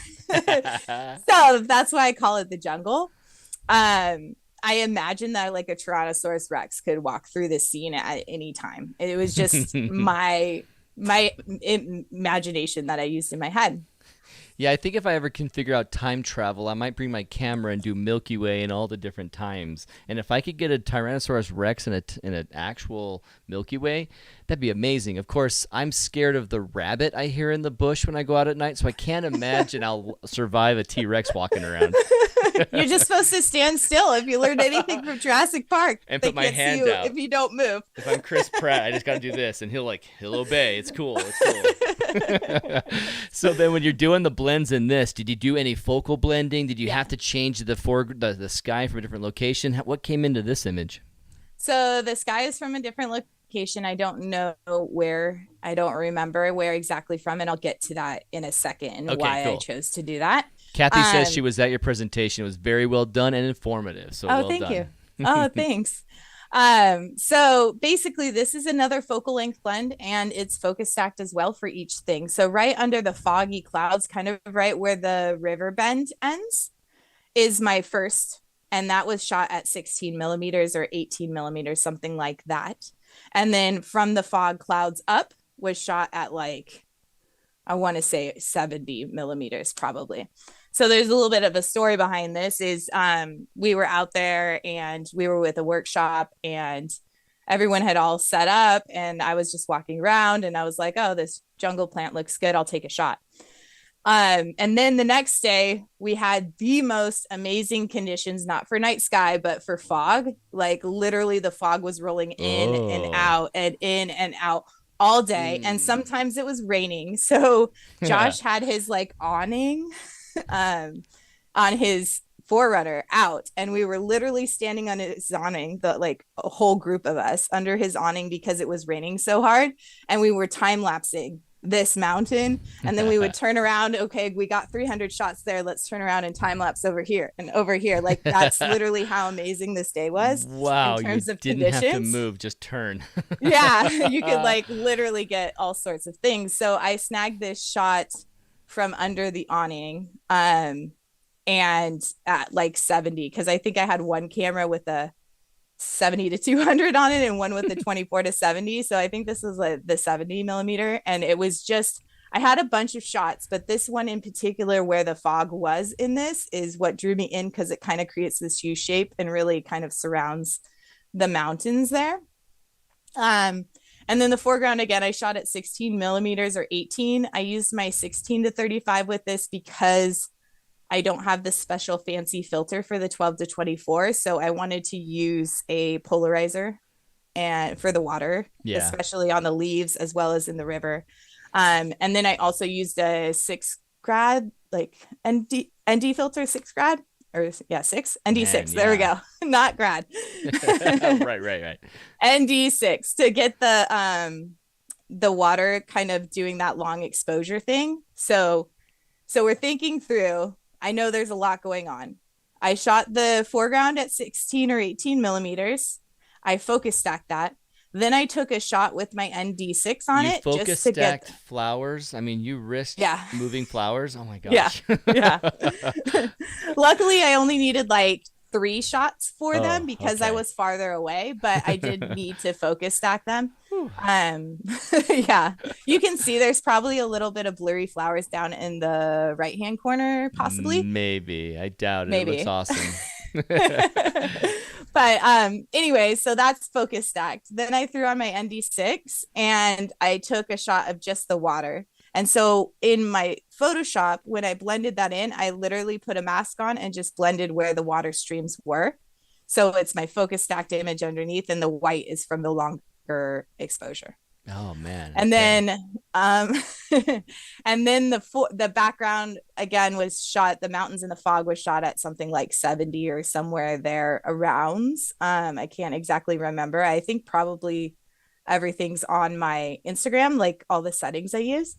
So that's why I call it the jungle. I imagine that like a Tyrannosaurus Rex could walk through the scene at any time. It was just my imagination that I used in my head. Yeah, I think if I ever can figure out time travel, I might bring my camera and do Milky Way in all the different times. And if I could get a Tyrannosaurus Rex in an actual Milky Way, that'd be amazing. Of course, I'm scared of the rabbit I hear in the bush when I go out at night, so I can't imagine I'll survive a T-Rex walking around. You're just supposed to stand still. If you learned anything from Jurassic Park, And they put my can't see hand you out. if you don't move. If I'm Chris Pratt, I just got to do this, and he'll obey. It's cool. It's cool. So then, when you're doing the blends in this, did you do any focal blending? Did you have to change the sky from a different location? What came into this image? So the sky is from a different location. I don't know where. I don't remember where exactly from, and I'll get to that in a second and Okay, why I cool. chose to do that. Kathy says she was at your presentation. It was very well done and informative. So well Thank done. you. Oh, thanks. So basically this is another focal length blend and it's focus stacked as well for each thing. So right under the foggy clouds, kind of right where the river bend ends, is my first, and that was shot at 16 millimeters or 18 millimeters, something like that. And then from the fog clouds up was shot at like, I want to say 70 millimeters probably. So there's a little bit of a story behind this is we were out there and we were with a workshop and everyone had all set up and I was just walking around and I was like, oh, this jungle plant looks good. I'll take a shot. And then the next day we had the most amazing conditions, not for night sky, but for fog. Like literally the fog was rolling in and out and in and out all day. And sometimes it was raining. So Josh had his like awning on his Forerunner out, and we were literally standing on his awning, the like a whole group of us under his awning because it was raining so hard, and we were time lapsing this mountain, and then we would turn around. Okay, we got 300 shots there. Let's turn around and time lapse over here and over here. Like that's literally how amazing this day was. Wow, in terms you of didn't conditions. have to move, just turn. Yeah, you could like literally get all sorts of things. So I snagged this shot from under the awning and at like 70, because I think I had one camera with a 70 to 200 on it and one with the 24 to 70. So I think this was like the 70 millimeter, and it was just, I had a bunch of shots, but this one in particular where the fog was in this is what drew me in, because it kind of creates this U shape and really kind of surrounds the mountains there. And then the foreground, again, I shot at 16 millimeters or 18. I used my 16 to 35 with this because I don't have this special fancy filter for the 12 to 24. So I wanted to use a polarizer and for the water, especially on the leaves as well as in the river. And then I also used a 6 grad, like ND filter, 6 grad. Or yeah, 6 ND6. There we go. Not grad. right. ND6 to get the water kind of doing that long exposure thing. So we're thinking through. I know there's a lot going on. I shot the foreground at 16 or 18 millimeters. I focus stacked that. Then I took a shot with my ND6 on it. Focus just to stacked get flowers. I mean, you risked moving flowers. Oh my gosh. Yeah. Luckily, I only needed like 3 shots for them because I was farther away, but I did need to focus stack them. Yeah, you can see there's probably a little bit of blurry flowers down in the right hand corner, possibly. Maybe. I doubt it. Maybe. It looks awesome. But anyway, so that's focus stacked. Then I threw on my ND6 and I took a shot of just the water. And so in my Photoshop, when I blended that in, I literally put a mask on and just blended where the water streams were. So it's my focus stacked image underneath, and the white is from the longer exposure. Oh man. And then and then the background again was shot, the mountains and the fog was shot at something like 70 or somewhere there around. I can't exactly remember. I think probably everything's on my Instagram, like all the settings I use.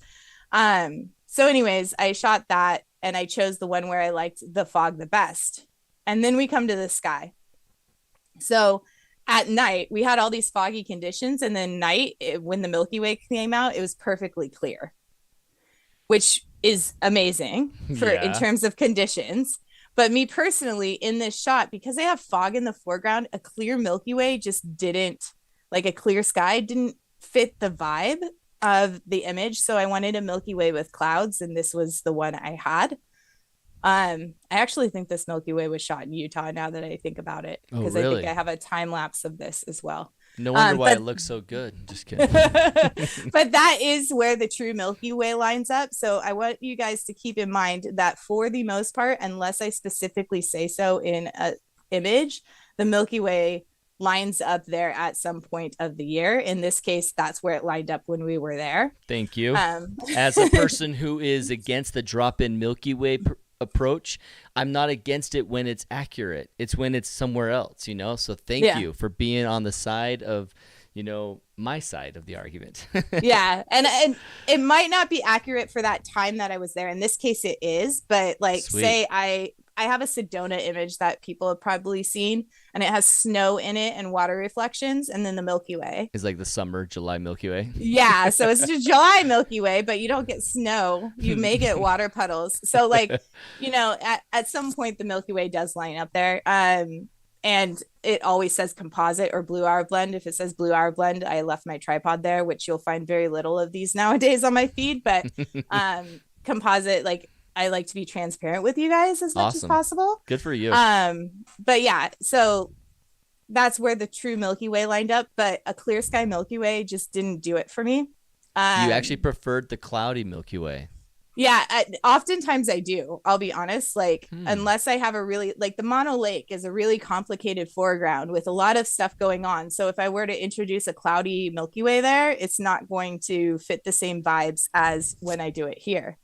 So anyways, I shot that and I chose the one where I liked the fog the best. And then we come to the sky. So at night, we had all these foggy conditions, and then when the Milky Way came out, it was perfectly clear, which is amazing in terms of conditions. But me personally, in this shot, because I have fog in the foreground, a clear Milky Way just didn't, like a clear sky didn't fit the vibe of the image. So I wanted a Milky Way with clouds, and this was the one I had. I actually think this Milky Way was shot in Utah now that I think about it, Oh, because I think I really? have a time lapse of this as well. No wonder why But it looks so good. Just kidding. but that is where the true Milky Way lines up. So I want you guys to keep in mind that for the most part, unless I specifically say so in a image, the Milky Way lines up there at some point of the year. In this case, that's where it lined up when we were there. Thank you. Um, As a person who is against the drop-in Milky Way approach, I'm not against it when it's accurate. It's when it's somewhere else, you know? So thank yeah. you for being on the side of, my side of the argument. Yeah, and it might not be accurate for that time that I was there. In this case it is, but like Sweet. say I have a Sedona image that people have probably seen, and it has snow in it and water reflections, and then the Milky Way. It's like the summer July Milky Way. Yeah, so it's the July Milky Way, but you don't get snow. You may get water puddles. So like, at some point the Milky Way does line up there. And it always says composite or blue hour blend. If it says blue hour blend, I left my tripod there, which you'll find very little of these nowadays on my feed. But composite, like, I like to be transparent with you guys as much as Awesome. possible. Good for you. But yeah, so that's where the true Milky Way lined up, but a clear sky Milky Way just didn't do it for me. You actually preferred the cloudy Milky Way. Yeah, oftentimes I do. I'll be honest. Like, unless I have a really, like, the Mono Lake is a really complicated foreground with a lot of stuff going on. So if I were to introduce a cloudy Milky Way there, it's not going to fit the same vibes as when I do it here.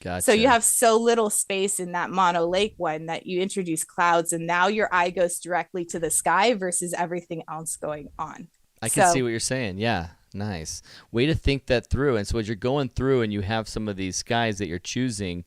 Gotcha. So you have so little space in that Mono Lake one that you introduce clouds, and now your eye goes directly to the sky versus everything else going on. I can see what you're saying. Yeah. Nice. Way to think that through. And so as you're going through and you have some of these skies that you're choosing,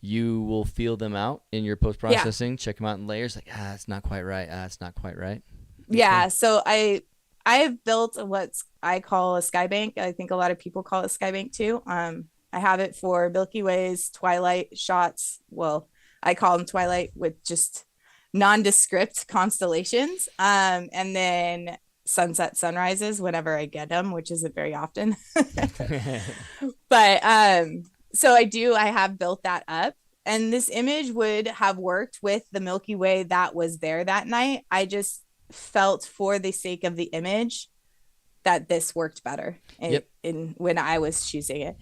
you will feel them out in your post-processing, check them out in layers, like, it's not quite right. It's not quite right. Yeah. So I have built what I call a sky bank. I think a lot of people call it sky bank too. I have it for Milky Ways, twilight shots. Well, I call them twilight with just nondescript constellations. And then sunset sunrises whenever I get them, which isn't very often. But I have built that up, and this image would have worked with the Milky Way that was there that night. I just felt for the sake of the image that this worked better in when I was choosing it.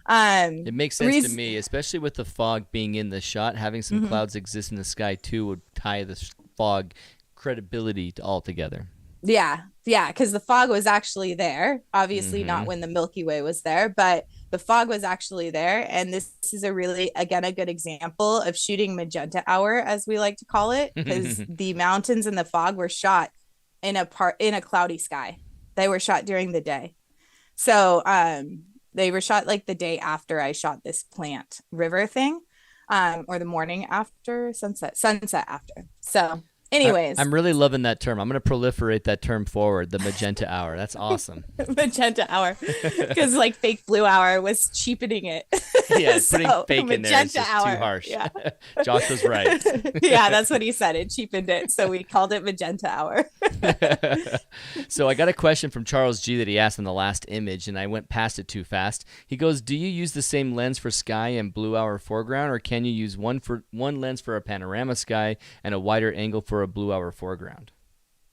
It makes sense to me, especially with the fog being in the shot. Having some clouds exist in the sky too would tie the fog credibility to all together. Yeah, because the fog was actually there. Obviously, not when the Milky Way was there, but the fog was actually there. And this is a really, again, a good example of shooting magenta hour, as we like to call it, because the mountains and the fog were shot in a cloudy sky. They were shot during the day. So they were shot like the day after I shot this plant river thing, or the morning after sunset after. So anyways, I'm really loving that term. I'm going to proliferate that term forward, the magenta hour. That's awesome. Magenta hour, because like fake blue hour was cheapening it. Yeah, putting fake in there is just hour. Too harsh. Yeah. Josh was right. Yeah, that's what he said. It cheapened it, so we called it magenta hour. So I got a question from Charles G that he asked in the last image, and I went past it too fast. He goes, do you use the same lens for sky and blue hour foreground, or can you use one lens for a panorama sky and a wider angle for a blue hour foreground?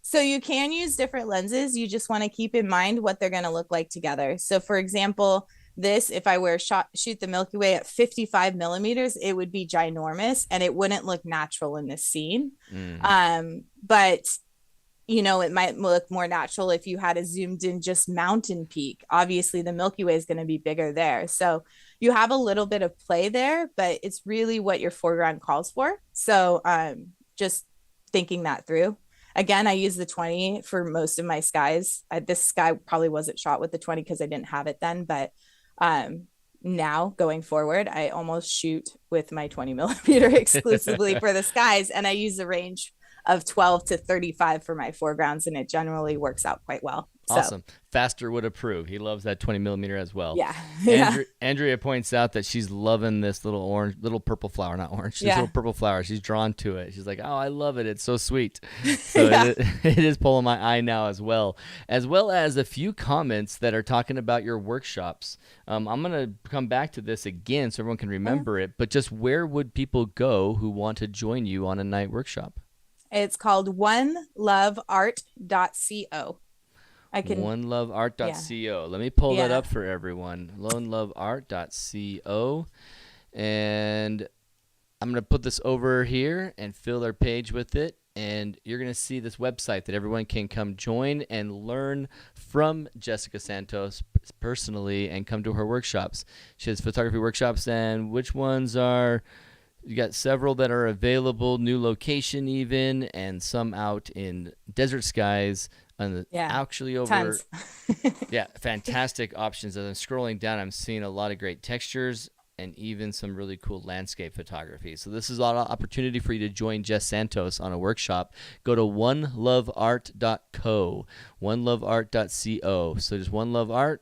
So you can use different lenses. You just want to keep in mind what they're going to look like together. So for example, if I were shoot the Milky Way at 55 millimeters, it would be ginormous and it wouldn't look natural in this scene. But it might look more natural if you had a zoomed in just mountain peak. Obviously the Milky Way is going to be bigger there. So you have a little bit of play there, but it's really what your foreground calls for. So just thinking that through. Again, I use the 20 for most of my skies. This sky probably wasn't shot with the 20 because I didn't have it then, but now going forward, I almost shoot with my 20 millimeter exclusively for the skies, and I use the range of 12 to 35 for my foregrounds, and it generally works out quite well. So Awesome. Faster would approve. He loves that 20 millimeter as well. yeah. Yeah. Andrea points out that she's loving this little purple flower, not orange, this little Yeah. purple flower. She's drawn to it. She's like, oh, I love it. It's so sweet. So Yeah. it is pulling my eye now as well as a few comments that are talking about your workshops. I'm going to come back to this again so everyone can remember it, but just where would people go who want to join you on a night workshop? It's called oneloveart.co. I can, oneloveart.co. Let me pull that yeah. up for everyone. oneloveart.co. And I'm going to put this over here and fill our page with it. And you're going to see this website that everyone can come join and learn from Jessica Santos personally and come to her workshops. She has photography workshops, and which ones are... You got several that are available, new location even, and some out in desert skies. Actually over... Tons. Yeah, fantastic options. As I'm scrolling down, I'm seeing a lot of great textures and even some really cool landscape photography. So this is a lot of opportunity for you to join Jess Santos on a workshop. Go to oneloveart.co, oneloveart.co. So just oneloveart,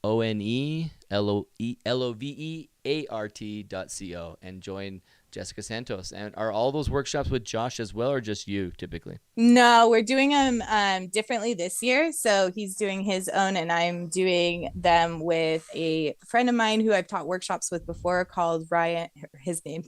oneloveart.co, and join Jessica Santos. And are all those workshops with Josh as well, or just you typically? No, we're doing them differently this year. So he's doing his own, and I'm doing them with a friend of mine who I've taught workshops with before called Ryan. His name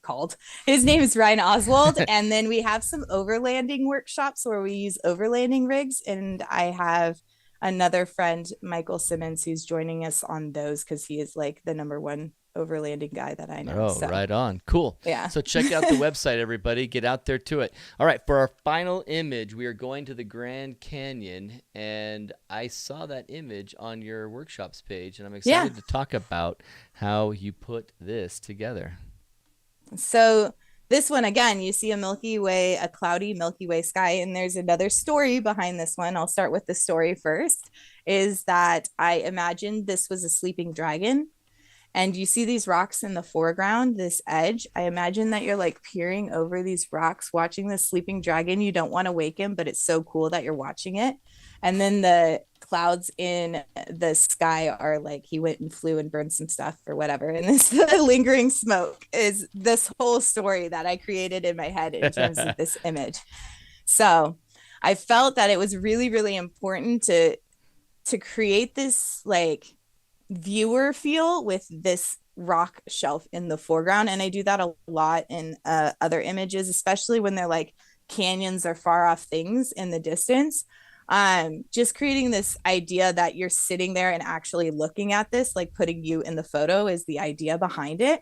is Ryan Oswald. And then we have some overlanding workshops where we use overlanding rigs. And I have another friend, Michael Simmons, who's joining us on those because he is like the number one overlanding guy that I know. Oh, right on. Cool. Yeah. So check out the website, everybody. Get out there to it. All right. For our final image, we are going to the Grand Canyon, and I saw that image on your workshops page, and I'm excited to talk about how you put this together. So this one, again, you see a cloudy Milky Way sky, and there's another story behind this one. I'll start with the story first, is that I imagined this was a sleeping dragon. And you see these rocks in the foreground, this edge. I imagine that you're like peering over these rocks, watching this sleeping dragon. You don't want to wake him, but it's so cool that you're watching it. And then the clouds in the sky are like he went and flew and burned some stuff or whatever. And this lingering smoke is this whole story that I created in my head in terms of this image. So I felt that it was really, really important to create this like viewer feel with this rock shelf in the foreground. And I do that a lot in other images, especially when they're like canyons or far off things in the distance. Just creating this idea that you're sitting there and actually looking at this, like putting you in the photo, is the idea behind it.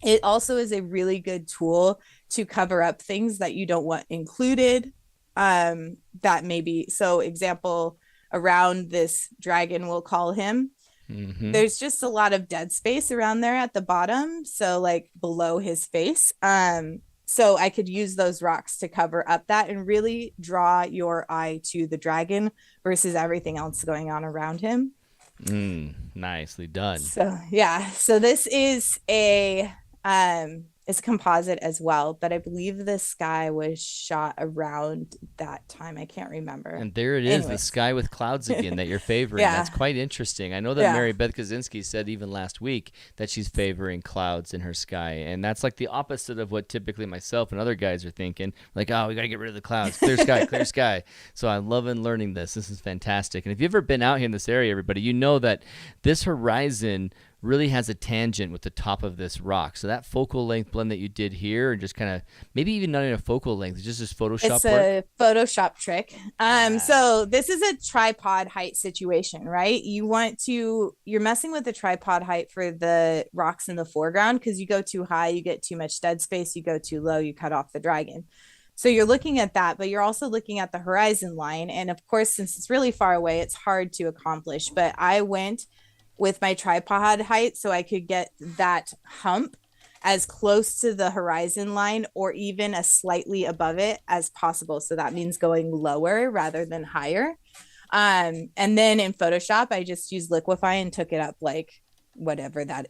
It also is a really good tool to cover up things that you don't want included. That maybe, so example, around this dragon, we'll call him. Mm-hmm. There's just a lot of dead space around there at the bottom, so like below his face. So I could use those rocks to cover up that and really draw your eye to the dragon versus everything else going on around him. Nicely done. So yeah, so this is it's a composite as well, but I believe the sky was shot around that time. I can't remember. And there it is, the sky with clouds again that you're favoring. Yeah. That's quite interesting. I know that Mary Beth Kaczynski said even last week that she's favoring clouds in her sky. And that's like the opposite of what typically myself and other guys are thinking. Like, oh, we got to get rid of the clouds. Clear sky, clear sky. So I'm loving learning this. This is fantastic. And if you've ever been out here in this area, everybody, you know that this horizon really has a tangent with the top of this rock. So that focal length blend that you did here, and just kind of maybe even not in a focal length, it's just this Photoshop it's work. A Photoshop trick. So this is a tripod height situation, right? You're messing with the tripod height for the rocks in the foreground, because you go too high, you get too much dead space. You go too low, you cut off the dragon. So you're looking at that, but you're also looking at the horizon line. And of course, since it's really far away, it's hard to accomplish. But I went with my tripod height so I could get that hump as close to the horizon line or even as slightly above it as possible. So that means going lower rather than higher. And then in Photoshop, I just used Liquify and took it up like whatever that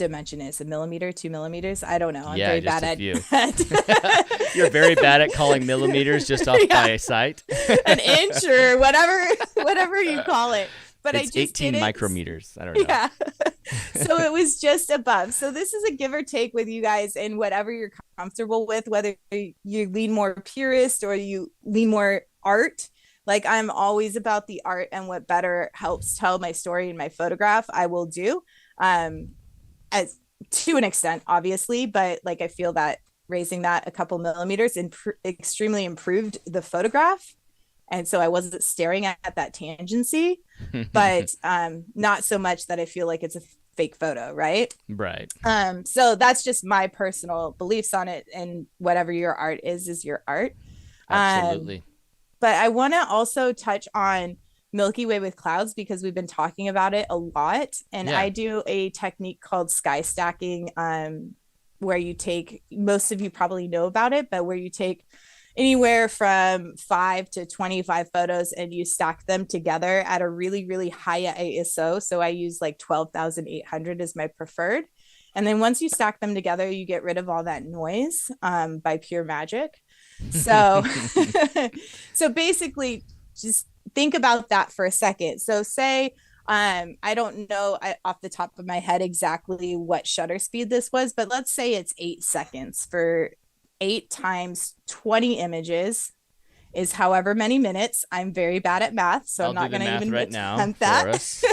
dimension is, a millimeter, 2 millimeters. I don't know. I'm Yeah, very just bad a few. at You're very bad at calling millimeters just off yeah, by sight. an inch or whatever you call it. But I It's just 18 did it. micrometers. I don't know. Yeah. So it was just above. So this is a give or take with you guys in whatever you're comfortable with, whether you lean more purist or you lean more art. Like I'm always about the art and what better helps tell my story in my photograph, I will do. As to an extent, obviously, but like I feel that raising that a couple millimeters extremely improved the photograph. And so I wasn't staring at that tangency, but not so much that I feel like it's a fake photo, right? Right. So that's just my personal beliefs on it, and whatever your art is your art. Absolutely. But I want to also touch on Milky Way with clouds because we've been talking about it a lot, and Yeah. I do a technique called sky stacking, where you take, most of you probably know about it, but where you take anywhere from 5 to 25 photos and you stack them together at a really, really high ISO. So I use like 12,800 as my preferred. And then once you stack them together, you get rid of all that noise by pure magic. So, so basically, just think about that for a second. So say, I don't know off the top of my head exactly what shutter speed this was, but let's say it's 8 seconds for 8 times 20 images is however many minutes. I'm very bad at math, so I'm not going to even right now attempt that. for us.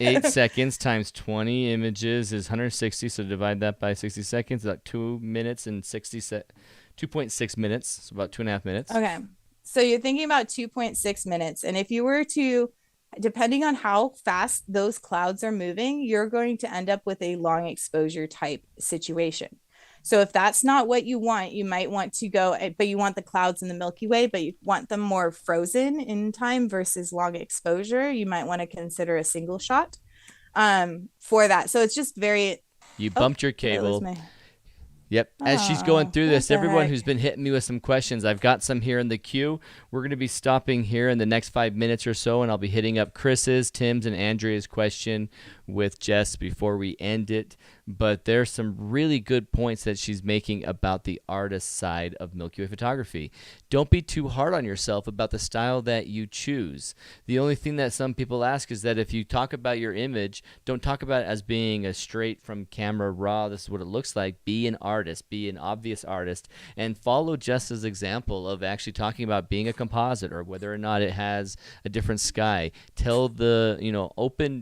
8 seconds times 20 images is 160. So divide that by 60 seconds, like 2 minutes and 2.6 minutes. So about 2.5 minutes. Okay. So you're thinking about 2.6 minutes. And if you were to, depending on how fast those clouds are moving, you're going to end up with a long exposure type situation. So if that's not what you want, you might want to go, but you want the clouds in the Milky Way, but you want them more frozen in time versus long exposure, you might want to consider a single shot for that. So it's just very... You bumped your cable. Yep. As she's Oh, going through what this, the everyone heck? who's been hitting me with some questions, I've got some here in the queue. We're going to be stopping here in the next 5 minutes or so, and I'll be hitting up Chris's, Tim's, and Andrea's question with Jess before we end it. But there's some really good points that she's making about the artist side of Milky Way photography. Don't be too hard on yourself about the style that you choose. The only thing that some people ask is that if you talk about your image, don't talk about it as being a straight from camera raw, this is what it looks like. Be an artist, be an obvious artist, and follow Jess's example of actually talking about being a composite or whether or not it has a different sky. Tell the,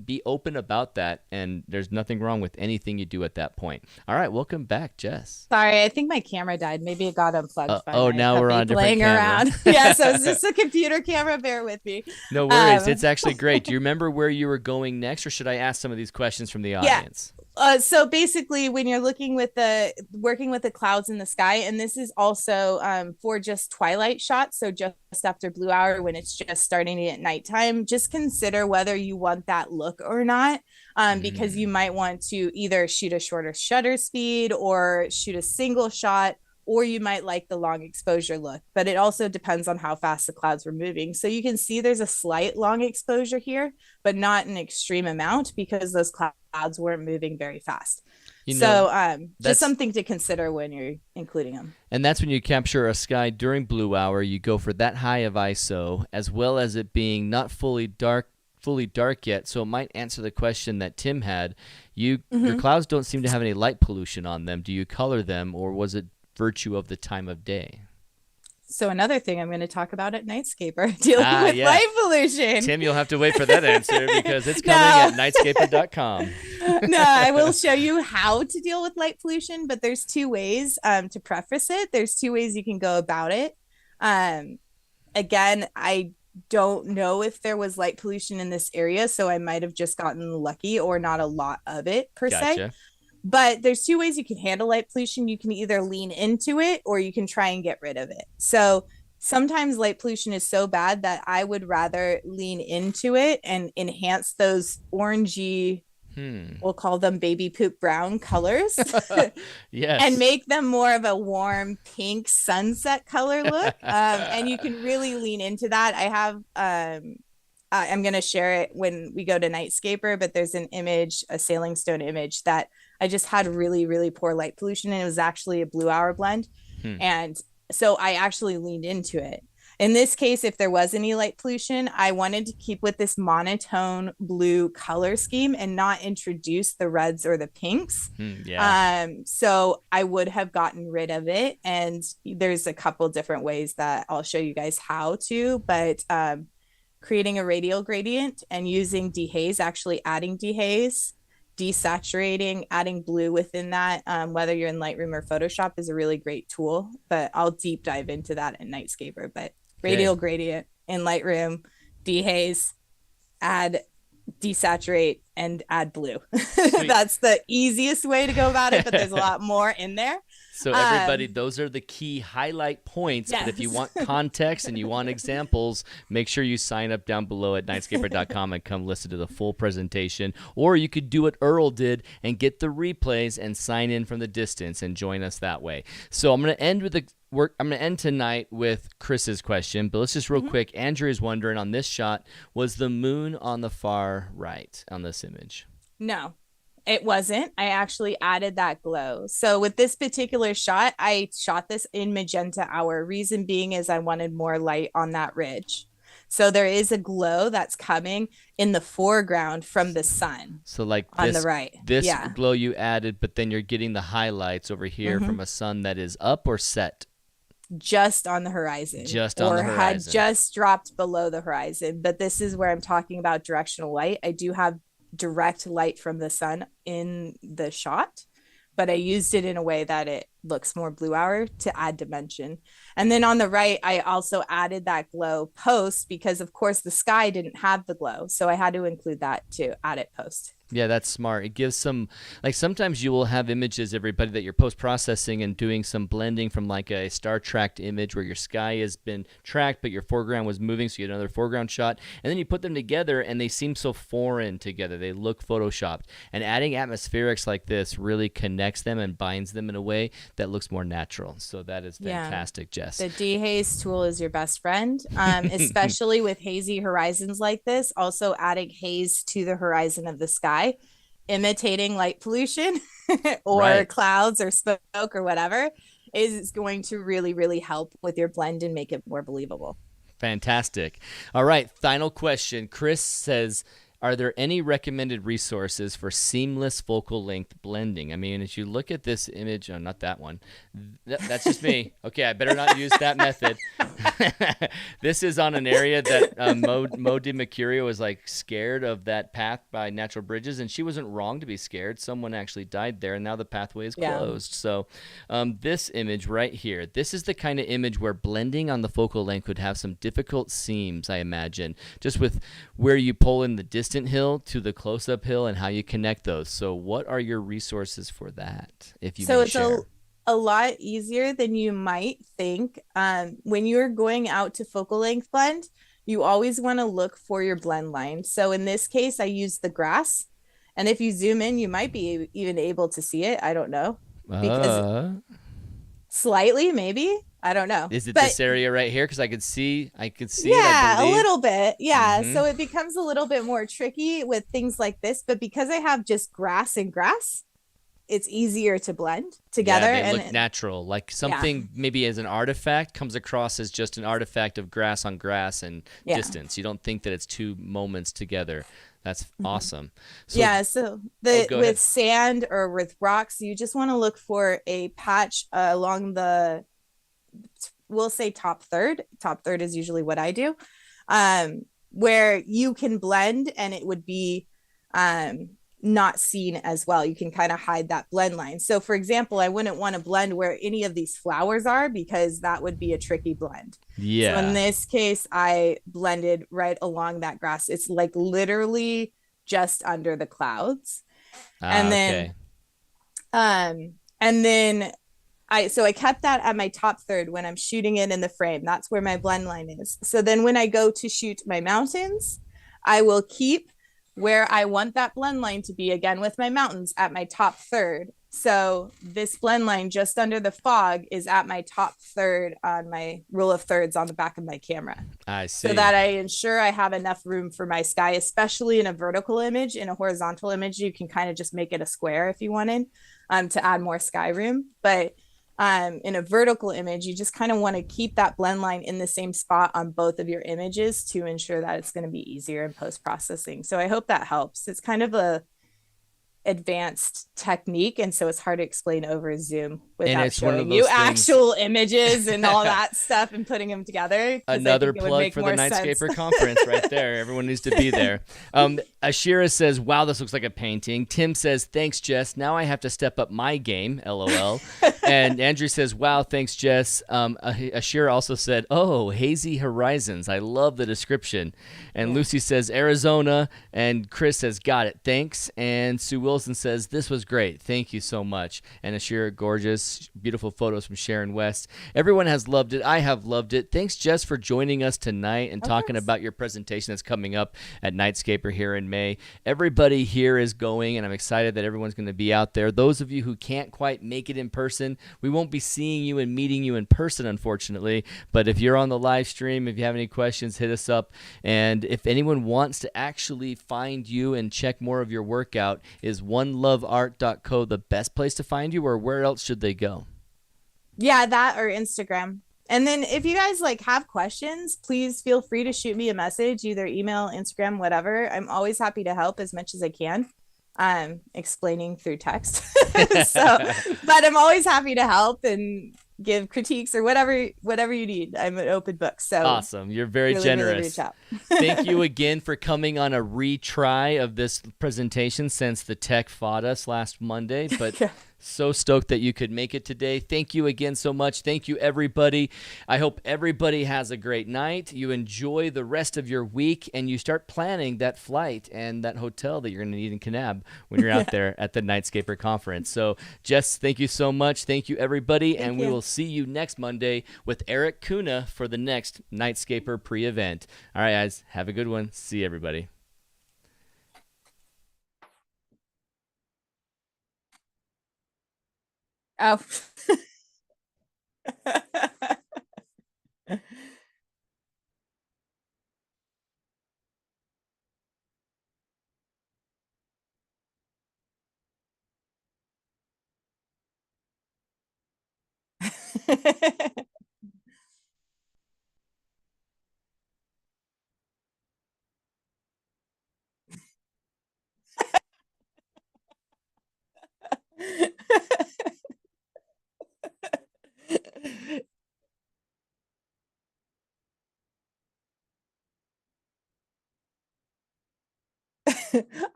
be open about that, and there's nothing wrong with anything you do at that point. All right, welcome back, Jess. Sorry, I think my camera died. Maybe it got unplugged. Now we're on a different camera. Around. Yeah, so it's just a computer camera. Bear with me. No worries. It's actually great. Do you remember where you were going next, or should I ask some of these questions from the audience? So basically, when you're working with the clouds in the sky, and this is also for just twilight shots, so just after blue hour when it's just starting to get nighttime, just consider whether you want that look or not, because you might want to either shoot a shorter shutter speed or shoot a single shot, or you might like the long exposure look. But it also depends on how fast the clouds were moving. So you can see there's a slight long exposure here, but not an extreme amount because those clouds weren't moving very fast. Just something to consider when you're including them. And that's when you capture a sky during blue hour, you go for that high of ISO, as well as it being not fully dark yet, so it might answer the question that Tim had. Your clouds don't seem to have any light pollution on them. Do you color them, or was it virtue of the time of day? So another thing I'm going to talk about at Nightscaper, dealing with light pollution. Tim, you'll have to wait for that answer because it's coming at nightscaper.com. No, I will show you how to deal with light pollution, but there's 2 ways to preface it. There's 2 ways you can go about it. Again, I don't know if there was light pollution in this area, so I might have just gotten lucky or not a lot of it per se. But there's 2 ways you can handle light pollution. You can either lean into it or you can try and get rid of it. So sometimes light pollution is so bad that I would rather lean into it and enhance those orangey, we'll call them baby poop brown colors. Yes. And make them more of a warm pink sunset color look. And you can really lean into that. I have I'm going to share it when we go to Nightscaper, but there's an image, a sailing stone image that I just had really, really poor light pollution. And it was actually a blue hour blend. Hmm. And so I actually leaned into it. In this case, if there was any light pollution, I wanted to keep with this monotone blue color scheme and not introduce the reds or the pinks. Yeah. So I would have gotten rid of it. And there's a couple different ways that I'll show you guys how to, but creating a radial gradient and using dehaze, actually adding dehaze, desaturating, adding blue within that, whether you're in Lightroom or Photoshop, is a really great tool. But I'll deep dive into that in Nightscaper. But radial Okay. gradient in Lightroom, dehaze, add, desaturate, and add blue. Sweet. That's the easiest way to go about it, but there's a lot more in there. So everybody, those are the key highlight points. Yes. But if you want context and you want examples, make sure you sign up down below at nightscaper.com and come listen to the full presentation. Or you could do what Earl did and get the replays and sign in from the distance and join us that way. So I'm going to end with I'm going to end tonight with Chris's question, but let's just real quick. Andrew is wondering on this shot, was the moon on the far right on this image? No, it wasn't. I actually added that glow. So with this particular shot, I shot this in magenta hour. Reason being is I wanted more light on that ridge. So there is a glow that's coming in the foreground from the sun. So like on the right. This glow you added, but then you're getting the highlights over here from a sun that is up or set? Just on the horizon. Just on the horizon. Or had just dropped below the horizon. But this is where I'm talking about directional light. I do have direct light from the sun in the shot, but I used it in a way that it looks more blue hour to add dimension. And then on the right, I also added that glow post because of course the sky didn't have the glow. So I had to include that to add it post. Yeah, that's smart. It gives some, like sometimes you will have images, everybody, that you're post-processing and doing some blending from like a star tracked image where your sky has been tracked, but your foreground was moving, so you get another foreground shot. And then you put them together and they seem so foreign together. They look photoshopped. And adding atmospherics like this really connects them and binds them in a way that looks more natural. So that is fantastic, Jess. The dehaze tool is your best friend, especially with hazy horizons like this. Also adding haze to the horizon of the sky, imitating light pollution or clouds or smoke or whatever is going to really, really help with your blend and make it more believable. Fantastic. All right, final question. Chris says, are there any recommended resources for seamless focal length blending? I mean, as you look at this image, oh, not that one. That's just me. Okay, I better not use that method. This is on an area that Mo de Mercurio was like scared of that path by natural bridges, and she wasn't wrong to be scared. Someone actually died there, and now the pathway is closed. So this image right here, this is the kind of image where blending on the focal length would have some difficult seams, I imagine, just with where you pull in the distant distant hill to the close-up hill and how you connect those. So what are your resources for that, if you may share? A lot easier than you might think. When you're going out to focal length blend, you always want to look for your blend line. So in this case, I used the grass. And if you zoom in, you might be even able to see it. I don't know. Because slightly, maybe. I don't know. Is it this area right here? Because I could see yeah, it, a little bit. Yeah. So it becomes a little bit more tricky with things like this. But because I have just grass and grass, it's easier to blend together. Yeah, they look natural. Like something maybe as an artifact comes across as just an artifact of grass on grass and distance. You don't think that it's two moments together. That's awesome. So, so with sand or with rocks, you just want to look for a patch along the, we'll say top third. Top third is usually what I do, where you can blend and it would be not seen as well. You can kind of hide that blend line. So for example, I wouldn't want to blend where any of these flowers are because that would be a tricky blend. Yeah. So in this case, I blended right along that grass. It's like literally just under the clouds. And then I kept that at my top third when I'm shooting it in the frame. That's where my blend line is. So then when I go to shoot my mountains, I will keep where I want that blend line to be again with my mountains at my top third. So this blend line just under the fog is at my top third on my rule of thirds on the back of my camera, I so see. that I ensure I have enough room for my sky, especially in a vertical image. In a horizontal image, you can kind of just make it a square if you wanted, to add more sky room. But in a vertical image, you just kind of want to keep that blend line in the same spot on both of your images to ensure that it's going to be easier in post processing. So I hope that helps. It's kind of a advanced technique, and so it's hard to explain over Zoom And without it's one of showing you those things. actual images and all that stuff and putting them together, because I Another think it would plug make for the more sense. Nightscaper conference right there. Everyone needs to be there. Ashira says, wow, this looks like a painting. Tim says, thanks, Jess. Now I have to step up my game, LOL. And Andrew says, wow, thanks, Jess. Ashira also said, oh, hazy horizons. I love the description. And Yeah. Lucy says, Arizona. And Chris says, got it. Thanks. And Sue Wilson says, this was great. Thank you so much. And Ashira, gorgeous, beautiful photos from Sharon West. Everyone has loved it. I have loved it. Thanks, Jess, for joining us tonight and Of talking course. about your presentation that's coming up at Nightscaper here in May. Everybody here is going, and I'm excited that everyone's going to be out there. Those of you who can't quite make it in person, we won't be seeing you and meeting you in person, unfortunately. But if you're on the live stream, if you have any questions, hit us up. And if anyone wants to actually find you and check more of your work out, is oneloveart.co the best place to find you, or where else should they go? Yeah, that or Instagram. And then if you guys like have questions, please feel free to shoot me a message, either email, Instagram, whatever. I'm always happy to help as much as I can. Explaining through text. So, but I'm always happy to help and give critiques or whatever you need. I'm an open book. So Awesome. You're very really reach generous. out. Thank you again for coming on a retry of this presentation since the tech fought us last Monday, but Yeah. so stoked that you could make it today. Thank you again so much. Thank you, everybody. I hope everybody has a great night. You enjoy the rest of your week, and you start planning that flight and that hotel that you're going to need in Kanab when you're out Yeah. there at the Nightscaper conference. So, Jess, thank you so much. Thank you, everybody, Thank and we you. will see you next Monday with Eric Kuna for the next Nightscaper pre-event. All right, guys, have a good one. See everybody. Oh.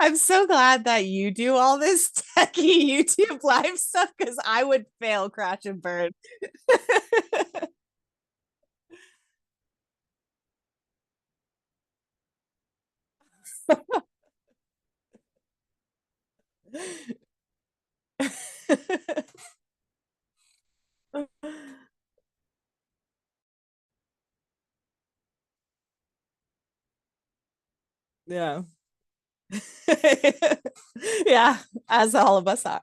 I'm so glad that you do all this techie YouTube live stuff, because I would fail, crash, and burn. Yeah. Yeah, as all of us are.